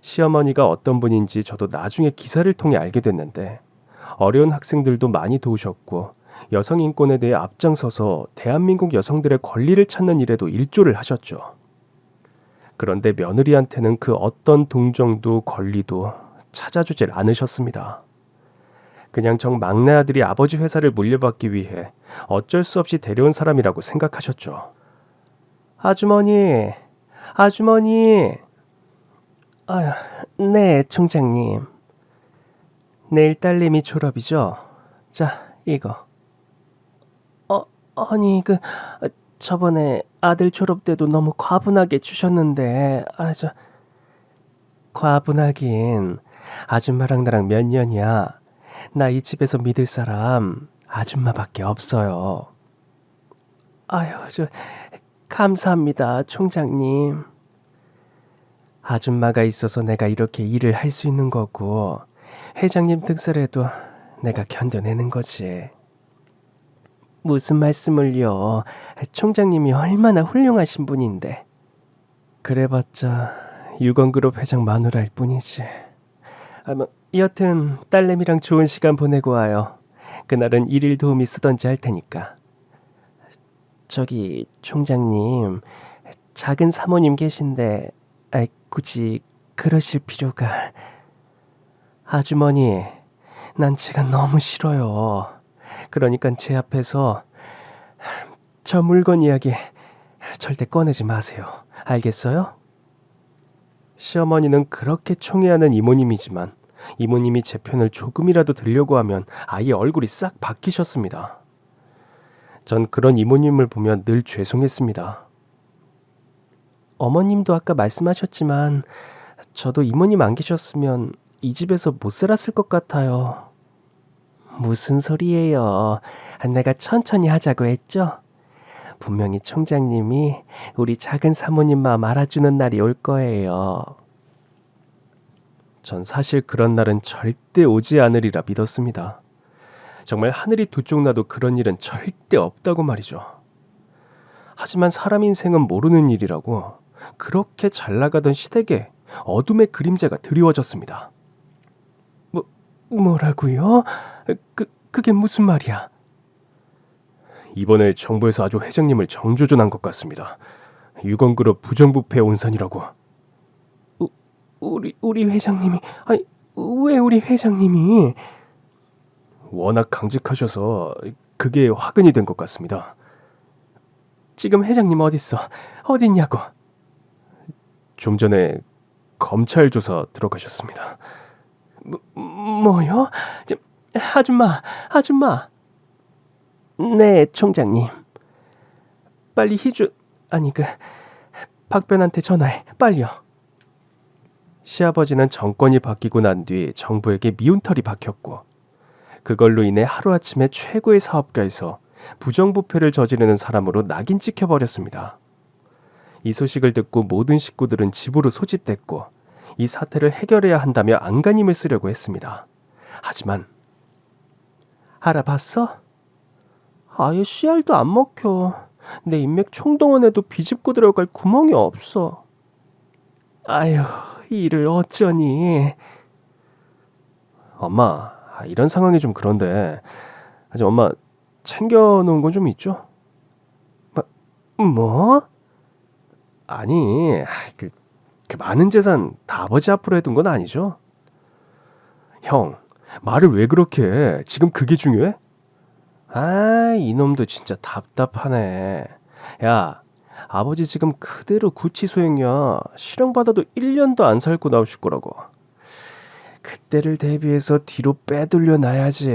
시어머니가 어떤 분인지 저도 나중에 기사를 통해 알게 됐는데 어려운 학생들도 많이 도우셨고 여성 인권에 대해 앞장서서 대한민국 여성들의 권리를 찾는 일에도 일조를 하셨죠. 그런데 며느리한테는 그 어떤 동정도 권리도 찾아주질 않으셨습니다. 그냥 정 막내 아들이 아버지 회사를 물려받기 위해 어쩔 수 없이 데려온 사람이라고 생각하셨죠. 아주머니, 아주머니. 네, 총장님. 내일 딸내미 졸업이죠? 자, 이거. 아니, 저번에 아들 졸업 때도 너무 과분하게 주셨는데, 과분하긴. 아줌마랑 나랑 몇 년이야. 나 이 집에서 믿을 사람 아줌마밖에 없어요. 감사합니다, 총장님. 아줌마가 있어서 내가 이렇게 일을 할 수 있는 거고, 회장님 등살에도 내가 견뎌내는 거지. 무슨 말씀을요. 총장님이 얼마나 훌륭하신 분인데. 그래봤자 유건그룹 회장 마누라일 뿐이지. 여튼 딸내미랑 좋은 시간 보내고 와요. 그날은 일일 도우미 쓰던지 할 테니까. 저기 총장님, 작은 사모님 계신데 굳이 그러실 필요가. 아주머니, 난 제가 너무 싫어요. 그러니까 제 앞에서 저 물건 이야기 절대 꺼내지 마세요. 알겠어요? 시어머니는 그렇게 총애하는 이모님이지만 이모님이 제 편을 조금이라도 들려고 하면 아예 얼굴이 싹 바뀌셨습니다. 전 그런 이모님을 보면 늘 죄송했습니다. 어머님도 아까 말씀하셨지만 저도 이모님 안 계셨으면 이 집에서 못 살았을 것 같아요. 무슨 소리예요? 내가 천천히 하자고 했죠? 분명히 총장님이 우리 작은 사모님 마음 알아주는 날이 올 거예요. 전 사실 그런 날은 절대 오지 않으리라 믿었습니다. 정말 하늘이 두 쪽 나도 그런 일은 절대 없다고 말이죠. 하지만 사람 인생은 모르는 일이라고 그렇게 잘 나가던 시댁에 어둠의 그림자가 드리워졌습니다. 뭐라고요? 그게 무슨 말이야? 이번에 정부에서 아주 회장님을 정조준한 것 같습니다. 유건그룹 부정부패 온선이라고. 우리 회장님이, 아니, 왜 우리 회장님이? 워낙 강직하셔서 그게 화근이 된 것 같습니다. 지금 회장님 어딨어? 어딨냐고? 좀 전에 검찰 조사 들어가셨습니다. 뭐요? 아줌마. 네, 총장님. 빨리 박변한테 전화해. 빨리요. 시아버지는 정권이 바뀌고 난 뒤 정부에게 미운털이 박혔고 그걸로 인해 하루아침에 최고의 사업가에서 부정부패를 저지르는 사람으로 낙인 찍혀버렸습니다. 이 소식을 듣고 모든 식구들은 집으로 소집됐고 이 사태를 해결해야 한다며 안간힘을 쓰려고 했습니다. 하지만 알아봤어? 아예 씨알도 안 먹혀. 내 인맥 총동원에도 비집고 들어갈 구멍이 없어. 아휴, 이를 어쩌니. 엄마, 이런 상황이 좀 그런데 아직 엄마 챙겨놓은 건 좀 있죠? 뭐? 아니, 그 많은 재산 다 아버지 앞으로 해둔 건 아니죠? 형, 말을 왜 그렇게 해? 지금 그게 중요해? 아, 이놈도 진짜 답답하네. 야, 아버지 지금 그대로 구치소행이야. 실형받아도 1년도 안 살고 나오실 거라고. 그때를 대비해서 뒤로 빼돌려 놔야지.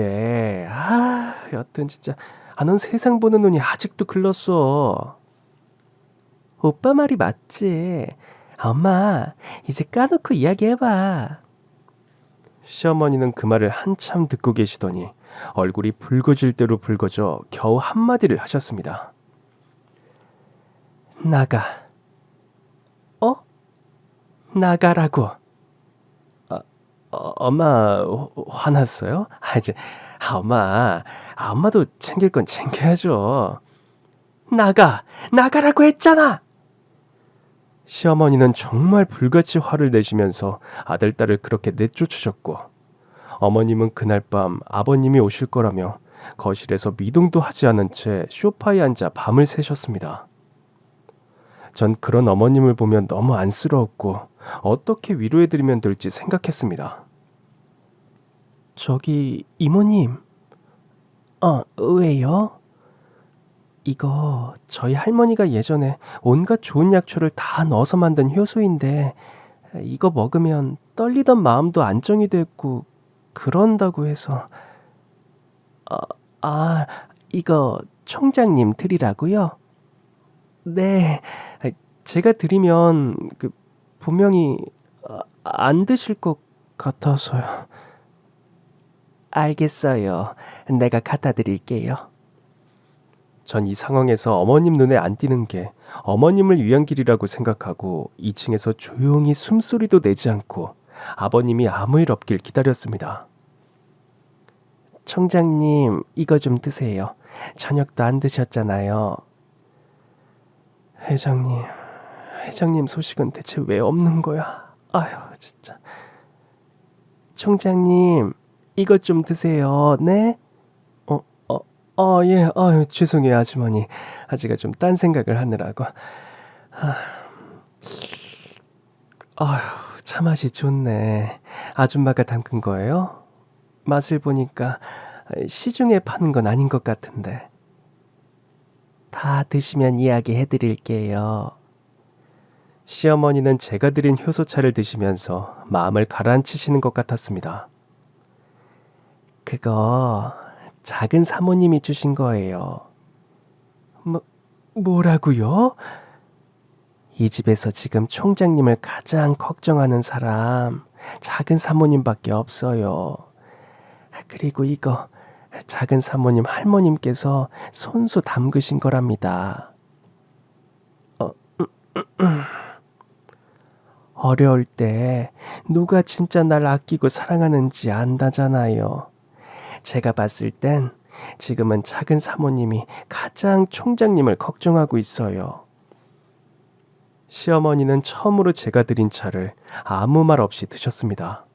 여튼 진짜 넌 세상 보는 눈이 아직도 글렀어. 오빠 말이 맞지. 엄마, 이제 까놓고 이야기해봐. 시어머니는 그 말을 한참 듣고 계시더니 얼굴이 붉어질 대로 붉어져 겨우 한마디를 하셨습니다. 나가. 나가라고. 엄마 화났어요? 엄마도 챙길 건 챙겨야죠. 나가라고 했잖아. 시어머니는 정말 불같이 화를 내시면서 아들, 딸을 그렇게 내쫓으셨고 어머님은 그날 밤 아버님이 오실 거라며 거실에서 미동도 하지 않은 채 소파에 앉아 밤을 새셨습니다. 전 그런 어머님을 보면 너무 안쓰러웠고 어떻게 위로해드리면 될지 생각했습니다. 저기 이모님. 왜요? 이거 저희 할머니가 예전에 온갖 좋은 약초를 다 넣어서 만든 효소인데 이거 먹으면 떨리던 마음도 안정이 됐고 그런다고 해서. 이거 총장님 드리라고요? 네, 제가 드리면 분명히 안 드실 것 같아서요. 알겠어요. 내가 갖다 드릴게요. 전 이 상황에서 어머님 눈에 안 띄는 게 어머님을 위한 길이라고 생각하고 2층에서 조용히 숨소리도 내지 않고 아버님이 아무 일 없길 기다렸습니다. 총장님, 이거 좀 드세요. 저녁도 안 드셨잖아요. 회장님 소식은 대체 왜 없는 거야? 아휴, 진짜. 총장님, 이것 좀 드세요. 네? 예. 죄송해요, 아주머니. 제가 좀 딴 생각을 하느라고. 차 맛이 좋네. 아줌마가 담근 거예요? 맛을 보니까 시중에 파는 건 아닌 것 같은데. 다 드시면 이야기해 드릴게요. 시어머니는 제가 드린 효소차를 드시면서 마음을 가라앉히시는 것 같았습니다. 그거 작은 사모님이 주신 거예요. 뭐라고요? 이 집에서 지금 총장님을 가장 걱정하는 사람 작은 사모님밖에 없어요. 그리고 이거 작은 사모님 할머님께서 손수 담그신 거랍니다. 어려울 때 누가 진짜 날 아끼고 사랑하는지 안다잖아요. 제가 봤을 땐 지금은 작은 사모님이 가장 총장님을 걱정하고 있어요. 시어머니는 처음으로 제가 드린 차를 아무 말 없이 드셨습니다.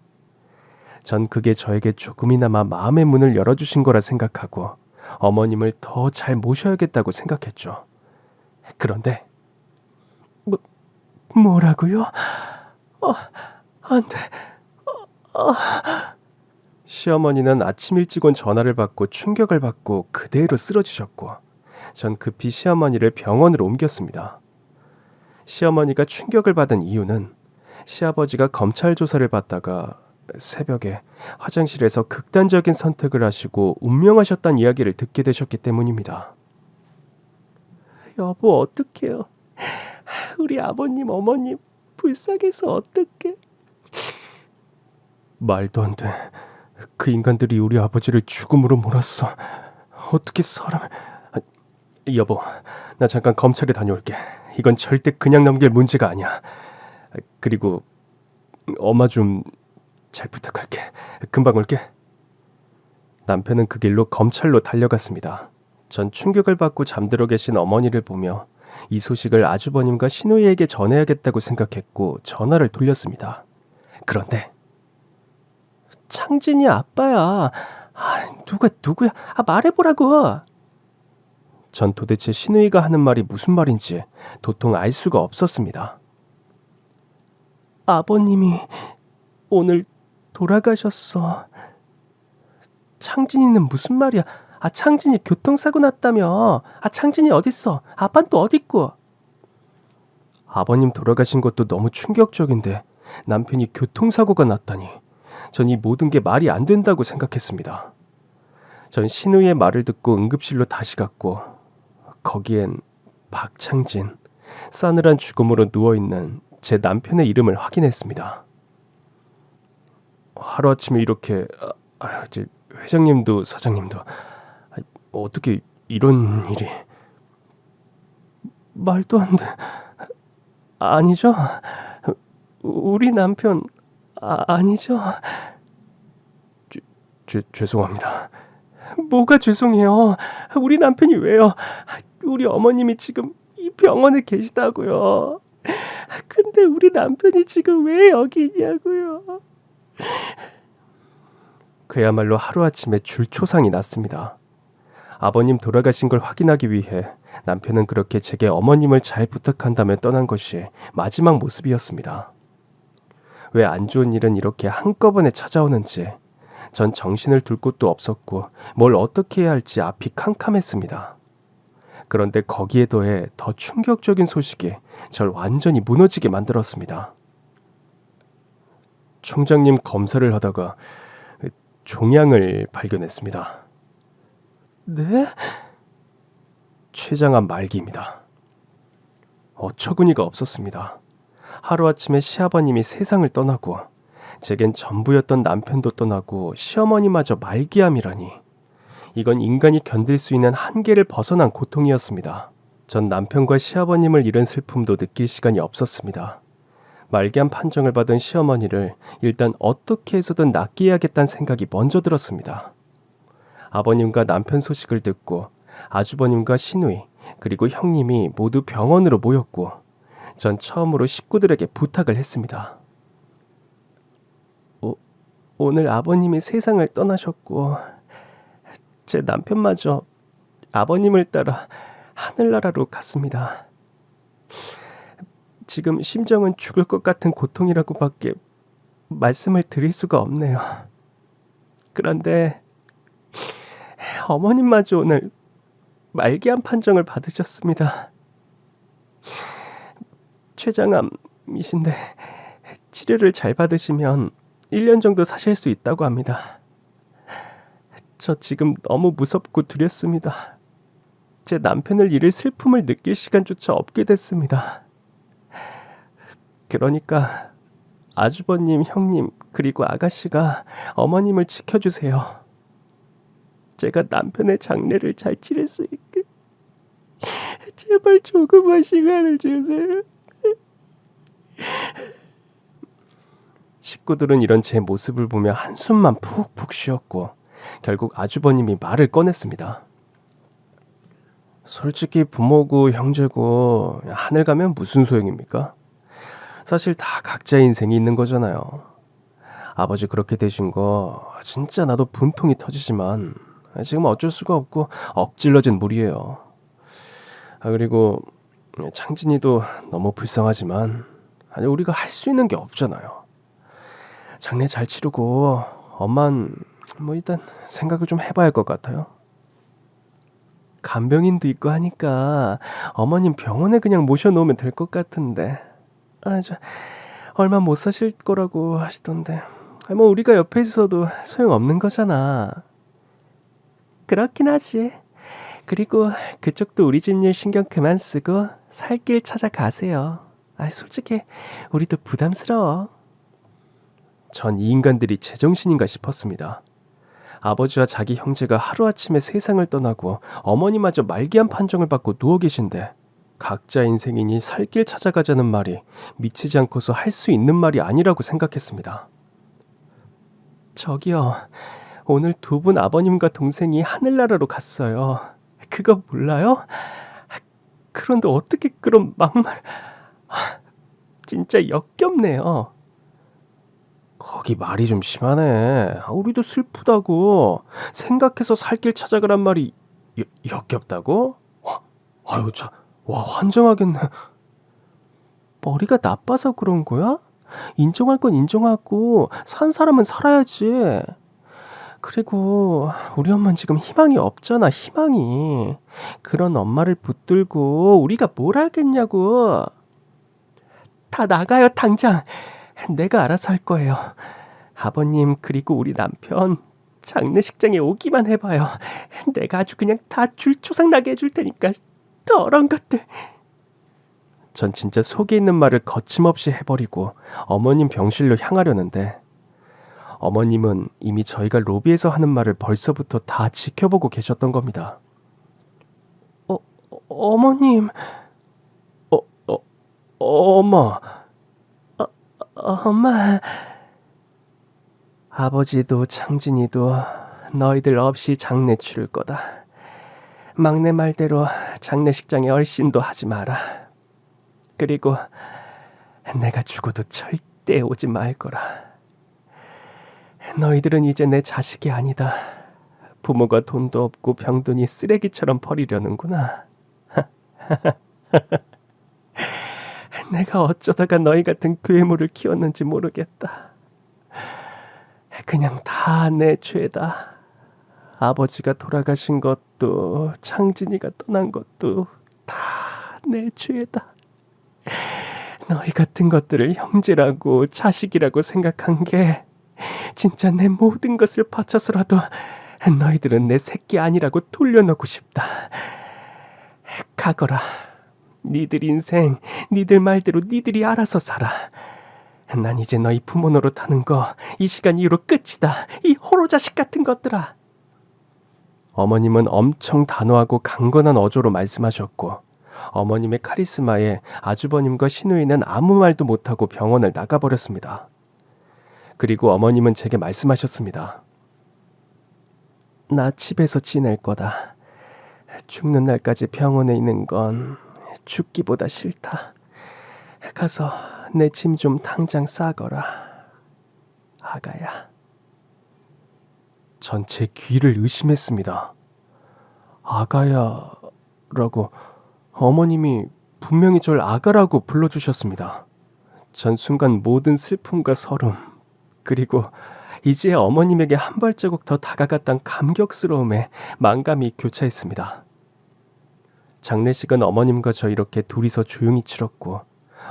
전 그게 저에게 조금이나마 마음의 문을 열어주신 거라 생각하고 어머님을 더 잘 모셔야겠다고 생각했죠. 그런데 뭐라고요? 안 돼. 시어머니는 아침 일찍 온 전화를 받고 충격을 받고 그대로 쓰러지셨고 전 급히 시어머니를 병원으로 옮겼습니다. 시어머니가 충격을 받은 이유는 시아버지가 검찰 조사를 받다가 새벽에 화장실에서 극단적인 선택을 하시고 운명하셨다는 이야기를 듣게 되셨기 때문입니다. 여보, 어떡해요? 우리 아버님, 어머님 불쌍해서 어떡해? 말도 안 돼. 그 인간들이 우리 아버지를 죽음으로 몰았어. 어떻게 사람을... 여보, 나 잠깐 검찰에 다녀올게. 이건 절대 그냥 넘길 문제가 아니야. 그리고 엄마 좀 잘 부탁할게. 금방 올게. 남편은 그 길로 검찰로 달려갔습니다. 전 충격을 받고 잠들어 계신 어머니를 보며 이 소식을 아주버님과 시누이에게 전해야겠다고 생각했고 전화를 돌렸습니다. 그런데 창진이 아빠야. 누구야? 말해보라고. 전 도대체 시누이가 하는 말이 무슨 말인지 도통 알 수가 없었습니다. 아버님이 오늘 돌아가셨어. 창진이는 무슨 말이야? 창진이 교통사고 났다며. 창진이 어딨어? 아빠는 또 어딨고? 아버님 돌아가신 것도 너무 충격적인데 남편이 교통사고가 났다니. 전 이 모든 게 말이 안 된다고 생각했습니다. 전 신우의 말을 듣고 응급실로 다시 갔고 거기엔 박창진, 싸늘한 죽음으로 누워있는 제 남편의 이름을 확인했습니다. 하루아침에 이렇게... 회장님도 사장님도... 어떻게 이런 일이... 말도 안 돼... 아니죠? 우리 남편... 아니죠? 죄송합니다. 뭐가 죄송해요? 우리 남편이 왜요? 우리 어머님이 지금 이 병원에 계시다고요. 근데 우리 남편이 지금 왜 여기 있냐고요? 그야말로 하루아침에 줄초상이 났습니다. 아버님 돌아가신 걸 확인하기 위해 남편은 그렇게 제게 어머님을 잘 부탁한다며 떠난 것이 마지막 모습이었습니다. 왜 안 좋은 일은 이렇게 한꺼번에 찾아오는지 전 정신을 둘 곳도 없었고 뭘 어떻게 해야 할지 앞이 캄캄했습니다. 그런데 거기에 더해 더 충격적인 소식이 절 완전히 무너지게 만들었습니다. 총장님 검사를 하다가 종양을 발견했습니다. 네? 췌장암 말기입니다. 어처구니가 없었습니다. 하루아침에 시아버님이 세상을 떠나고 제겐 전부였던 남편도 떠나고 시어머니마저 말기암이라니. 이건 인간이 견딜 수 있는 한계를 벗어난 고통이었습니다. 전 남편과 시아버님을 잃은 슬픔도 느낄 시간이 없었습니다. 말기암 판정을 받은 시어머니를 일단 어떻게 해서든 낫게 해야겠다는 생각이 먼저 들었습니다. 아버님과 남편 소식을 듣고 아주버님과 시누이 그리고 형님이 모두 병원으로 모였고 전 처음으로 식구들에게 부탁을 했습니다. 오늘 아버님이 세상을 떠나셨고 제 남편마저 아버님을 따라 하늘나라로 갔습니다. 지금 심정은 죽을 것 같은 고통이라고밖에 말씀을 드릴 수가 없네요. 그런데 어머님마저 오늘 말기암 판정을 받으셨습니다. 췌장암이신데 치료를 잘 받으시면 1년 정도 사실 수 있다고 합니다. 저 지금 너무 무섭고 두렵습니다. 제 남편을 잃을 슬픔을 느낄 시간조차 없게 됐습니다. 그러니까 아주버님, 형님, 그리고 아가씨가 어머님을 지켜주세요. 제가 남편의 장례를 잘 치를 수 있게 제발 조금만 시간을 주세요. 식구들은 이런 제 모습을 보며 한숨만 푹푹 쉬었고 결국 아주버님이 말을 꺼냈습니다. 솔직히 부모고 형제고 하늘 가면 무슨 소용입니까? 사실 다 각자의 인생이 있는 거잖아요. 아버지 그렇게 되신 거 진짜 나도 분통이 터지지만 지금 어쩔 수가 없고 엎질러진 물이에요. 그리고 창진이도 너무 불쌍하지만 아니 우리가 할 수 있는 게 없잖아요. 장례 잘 치르고 엄만 뭐 일단 생각을 좀 해봐야 할 것 같아요. 간병인도 있고 하니까 어머님 병원에 그냥 모셔놓으면 될 것 같은데. 저 얼마 못 사실 거라고 하시던데. 뭐 우리가 옆에 있어도 소용없는 거잖아. 그렇긴 하지. 그리고 그쪽도 우리 집 일 신경 그만 쓰고 살 길 찾아가세요. 솔직히 우리도 부담스러워. 전 이 인간들이 제정신인가 싶었습니다. 아버지와 자기 형제가 하루아침에 세상을 떠나고 어머니마저 말기암 판정을 받고 누워 계신데 각자 인생이니 살 길 찾아가자는 말이 미치지 않고서 할 수 있는 말이 아니라고 생각했습니다. 저기요, 오늘 두 분 아버님과 동생이 하늘나라로 갔어요. 그거 몰라요? 그런데 어떻게 그런 막말... 진짜 역겹네요. 거기 말이 좀 심하네. 우리도 슬프다고 생각해서 살 길 찾아가란 말이 역겹다고? 아유 참, 와 환장하겠네. 머리가 나빠서 그런 거야? 인정할 건 인정하고 산 사람은 살아야지. 그리고 우리 엄마는 지금 희망이 없잖아. 희망이. 그런 엄마를 붙들고 우리가 뭘 하겠냐고. 다 나가요 당장. 내가 알아서 할 거예요. 아버님 그리고 우리 남편 장례식장에 오기만 해봐요. 내가 아주 그냥 다 줄초상 나게 해줄 테니까. 더러운 것들. 전 진짜 속에 있는 말을 거침없이 해버리고 어머님 병실로 향하려는데 어머님은 이미 저희가 로비에서 하는 말을 벌써부터 다 지켜보고 계셨던 겁니다. 어머님. 엄마. 엄마. 아버지도 창진이도 너희들 없이 장례 치를 거다. 막내 말대로 장례식장에 얼씬도 하지 마라. 그리고 내가 죽어도 절대 오지 말 거라. 너희들은 이제 내 자식이 아니다. 부모가 돈도 없고 병드니 쓰레기처럼 버리려는구나. 내가 어쩌다가 너희 같은 괴물을 키웠는지 모르겠다. 그냥 다 내 죄다. 아버지가 돌아가신 것도 창진이가 떠난 것도 다 내 죄다. 너희 같은 것들을 형제라고 자식이라고 생각한 게 진짜 내 모든 것을 바쳐서라도 너희들은 내 새끼 아니라고 돌려놓고 싶다. 가거라. 니들 인생 니들 말대로 니들이 알아서 살아. 난 이제 너희 부모 노릇하는 거 이 시간 이후로 끝이다. 이 호로 자식 같은 것들아. 어머님은 엄청 단호하고 강건한 어조로 말씀하셨고 어머님의 카리스마에 아주버님과 시누이는 아무 말도 못하고 병원을 나가버렸습니다. 그리고 어머님은 제게 말씀하셨습니다. 나 집에서 지낼 거다. 죽는 날까지 병원에 있는 건 죽기보다 싫다. 가서 내 짐 좀 당장 싸거라. 아가야. 전 제 귀를 의심했습니다. 아가야라고 어머님이 분명히 절 아가라고 불러주셨습니다. 전 순간 모든 슬픔과 서름 그리고 이제 어머님에게 한 발자국 더 다가갔던 감격스러움에 만감이 교차했습니다. 장례식은 어머님과 저 이렇게 둘이서 조용히 치렀고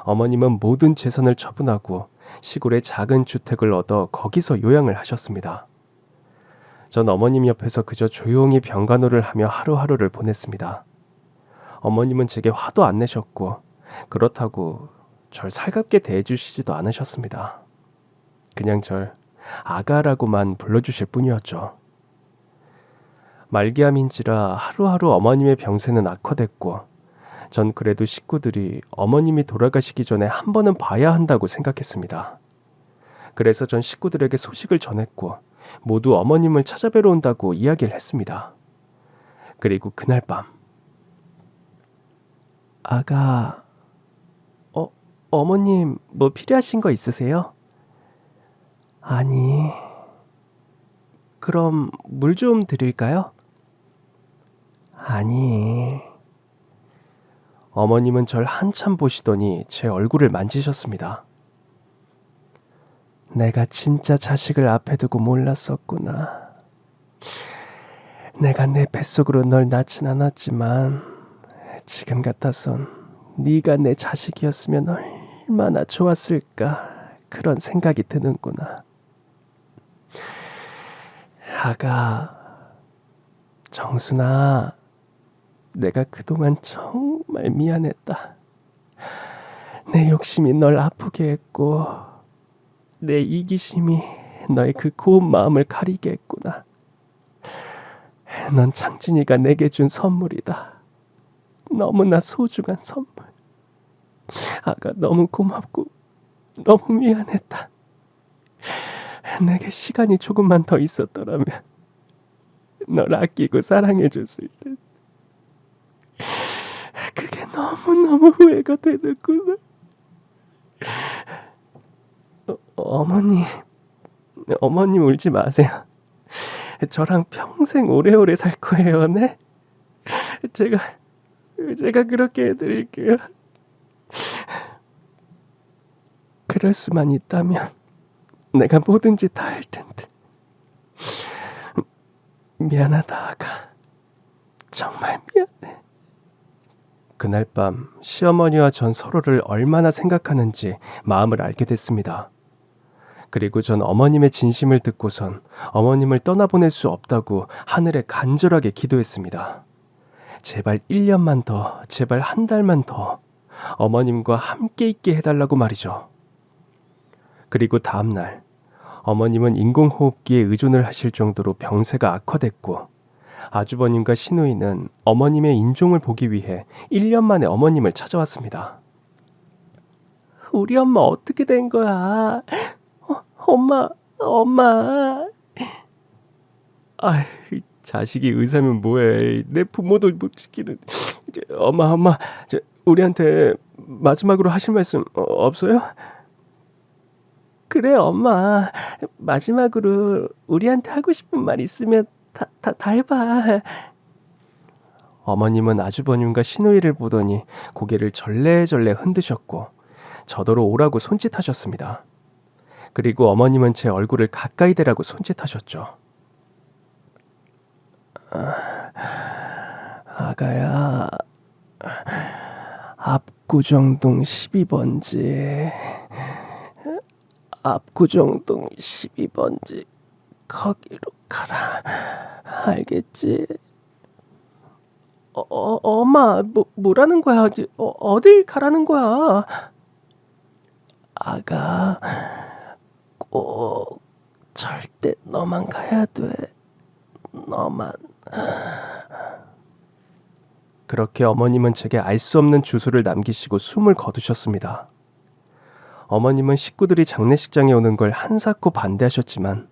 어머님은 모든 재산을 처분하고 시골의 작은 주택을 얻어 거기서 요양을 하셨습니다. 전 어머님 옆에서 그저 조용히 병간호를 하며 하루하루를 보냈습니다. 어머님은 제게 화도 안 내셨고 그렇다고 절 살갑게 대해주시지도 않으셨습니다. 그냥 절 아가라고만 불러주실 뿐이었죠. 말기암인지라 하루하루 어머님의 병세는 악화됐고 전 그래도 식구들이 어머님이 돌아가시기 전에 한 번은 봐야 한다고 생각했습니다. 그래서 전 식구들에게 소식을 전했고 모두 어머님을 찾아뵈러 온다고 이야기를 했습니다. 그리고 그날 밤 아가, 어머님 뭐 필요하신 거 있으세요? 아니, 그럼 물 좀 드릴까요? 아니. 어머님은 절 한참 보시더니 제 얼굴을 만지셨습니다. 내가 진짜 자식을 앞에 두고 몰랐었구나. 내가 내 뱃속으로 널 낳진 않았지만 지금 같아선 네가 내 자식이었으면 얼마나 좋았을까 그런 생각이 드는구나. 아가, 정순아, 내가 그동안 정말 미안했다. 내 욕심이 널 아프게 했고 내 이기심이 너의 그 고운 마음을 가리게 했구나. 넌 창진이가 내게 준 선물이다. 너무나 소중한 선물. 아가 너무 고맙고 너무 미안했다. 내게 시간이 조금만 더 있었더라면 널 아끼고 사랑해줬을 텐데. 그게 너무너무 후회가 되는구나. 어머님 울지 마세요. 저랑 평생 오래오래 살 거예요, 네? 제가 그렇게 해드릴게요. 그럴 수만 있다면 내가 뭐든지 다 할 텐데. 미안하다, 아가. 정말 미안해. 그날 밤 시어머니와 전 서로를 얼마나 생각하는지 마음을 알게 됐습니다. 그리고 전 어머님의 진심을 듣고선 어머님을 떠나보낼 수 없다고 하늘에 간절하게 기도했습니다. 제발 1년만 더, 제발 한 달만 더 어머님과 함께 있게 해달라고 말이죠. 그리고 다음날 어머님은 인공호흡기에 의존을 하실 정도로 병세가 악화됐고 아주버님과 시누이는 어머님의 인종을 보기 위해 1년 만에 어머님을 찾아왔습니다. 우리 엄마 어떻게 된 거야? 엄마. 자식이 의사면 뭐해. 내 부모도 못 지키는. 엄마, 우리한테 마지막으로 하실 말씀 없어요? 그래, 엄마. 마지막으로 우리한테 하고 싶은 말 있으면 다 해봐. 어머님은 아주버님과 시누이를 보더니 고개를 절레절레 흔드셨고 저더러 오라고 손짓하셨습니다. 그리고 어머님은 제 얼굴을 가까이 대라고 손짓하셨죠. 아가야, 압구정동 12번지. 압구정동 12번지 거기로 가라. 알겠지? 엄마, 뭐라는 거야? 어딜 가라는 거야? 아가, 꼭 절대 너만 가야 돼. 너만. 그렇게 어머님은 제게 알 수 없는 주소를 남기시고 숨을 거두셨습니다. 어머님은 식구들이 장례식장에 오는 걸 한사코 반대하셨지만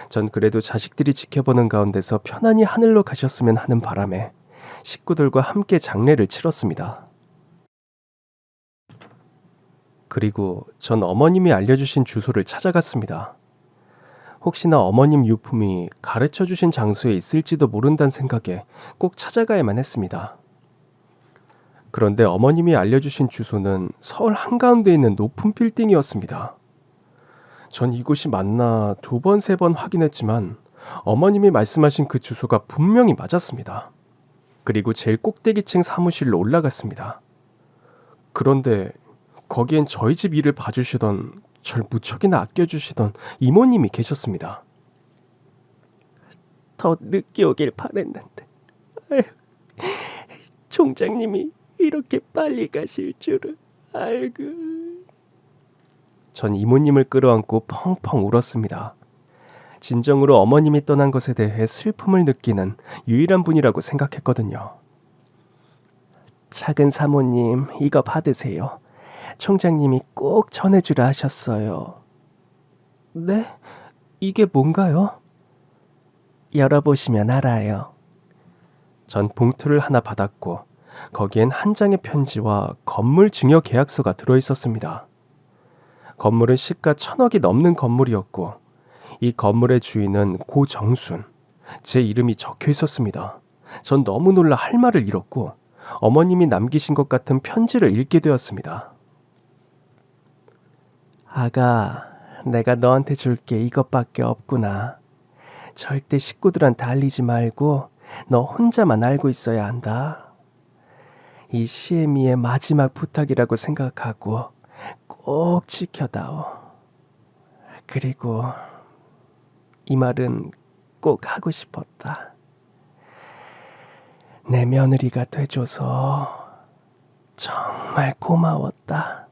전 그래도 자식들이 지켜보는 가운데서 편안히 하늘로 가셨으면 하는 바람에 식구들과 함께 장례를 치렀습니다. 그리고 전 어머님이 알려주신 주소를 찾아갔습니다. 혹시나 어머님 유품이 가르쳐주신 장소에 있을지도 모른다는 생각에 꼭 찾아가야만 했습니다. 그런데 어머님이 알려주신 주소는 서울 한가운데 있는 높은 빌딩이었습니다. 전 이곳이 맞나 2번, 3번 확인했지만 어머님이 말씀하신 그 주소가 분명히 맞았습니다. 그리고 제일 꼭대기층 사무실로 올라갔습니다. 그런데 거기엔 저희 집 일을 봐주시던, 절 무척이나 아껴주시던 이모님이 계셨습니다. 더 늦게 오길 바랬는데 총장님이 이렇게 빨리 가실 줄은. 아이고. 전 이모님을 끌어안고 펑펑 울었습니다. 진정으로 어머님이 떠난 것에 대해 슬픔을 느끼는 유일한 분이라고 생각했거든요. 작은 사모님, 이거 받으세요. 총장님이 꼭 전해주라 하셨어요. 네? 이게 뭔가요? 열어보시면 알아요. 전 봉투를 하나 받았고 거기엔 한 장의 편지와 건물 증여 계약서가 들어있었습니다. 건물은 시가 1,000억이 넘는 건물이었고 이 건물의 주인은 고정순. 제 이름이 적혀 있었습니다. 전 너무 놀라 할 말을 잃었고 어머님이 남기신 것 같은 편지를 읽게 되었습니다. 아가, 내가 너한테 줄 게 이것밖에 없구나. 절대 식구들한테 알리지 말고 너 혼자만 알고 있어야 한다. 이 시애미의 마지막 부탁이라고 생각하고 꼭 지켜다오. 그리고 이 말은 꼭 하고 싶었다. 내 며느리가 돼줘서 정말 고마웠다.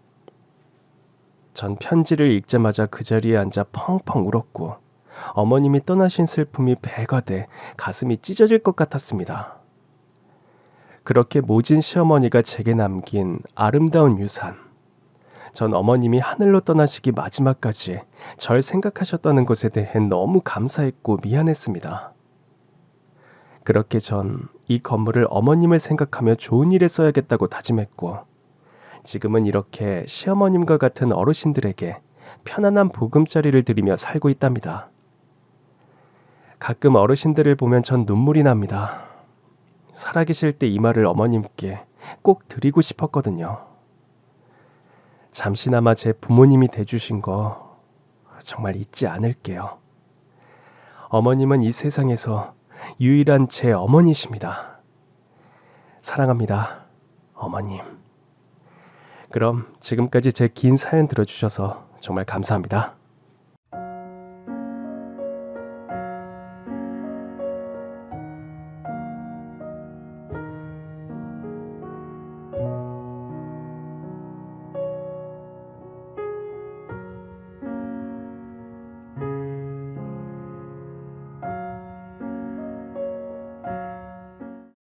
전 편지를 읽자마자 그 자리에 앉아 펑펑 울었고 어머님이 떠나신 슬픔이 배가 돼 가슴이 찢어질 것 같았습니다. 그렇게 모진 시어머니가 제게 남긴 아름다운 유산. 전 어머님이 하늘로 떠나시기 마지막까지 절 생각하셨다는 것에 대해 너무 감사했고 미안했습니다. 그렇게 전 이 건물을 어머님을 생각하며 좋은 일에 써야겠다고 다짐했고 지금은 이렇게 시어머님과 같은 어르신들에게 편안한 보금자리를 드리며 살고 있답니다. 가끔 어르신들을 보면 전 눈물이 납니다. 살아계실 때 이 말을 어머님께 꼭 드리고 싶었거든요. 잠시나마 제 부모님이 돼주신 거 정말 잊지 않을게요. 어머님은 이 세상에서 유일한 제 어머니십니다. 사랑합니다, 어머님. 그럼 지금까지 제 긴 사연 들어주셔서 정말 감사합니다.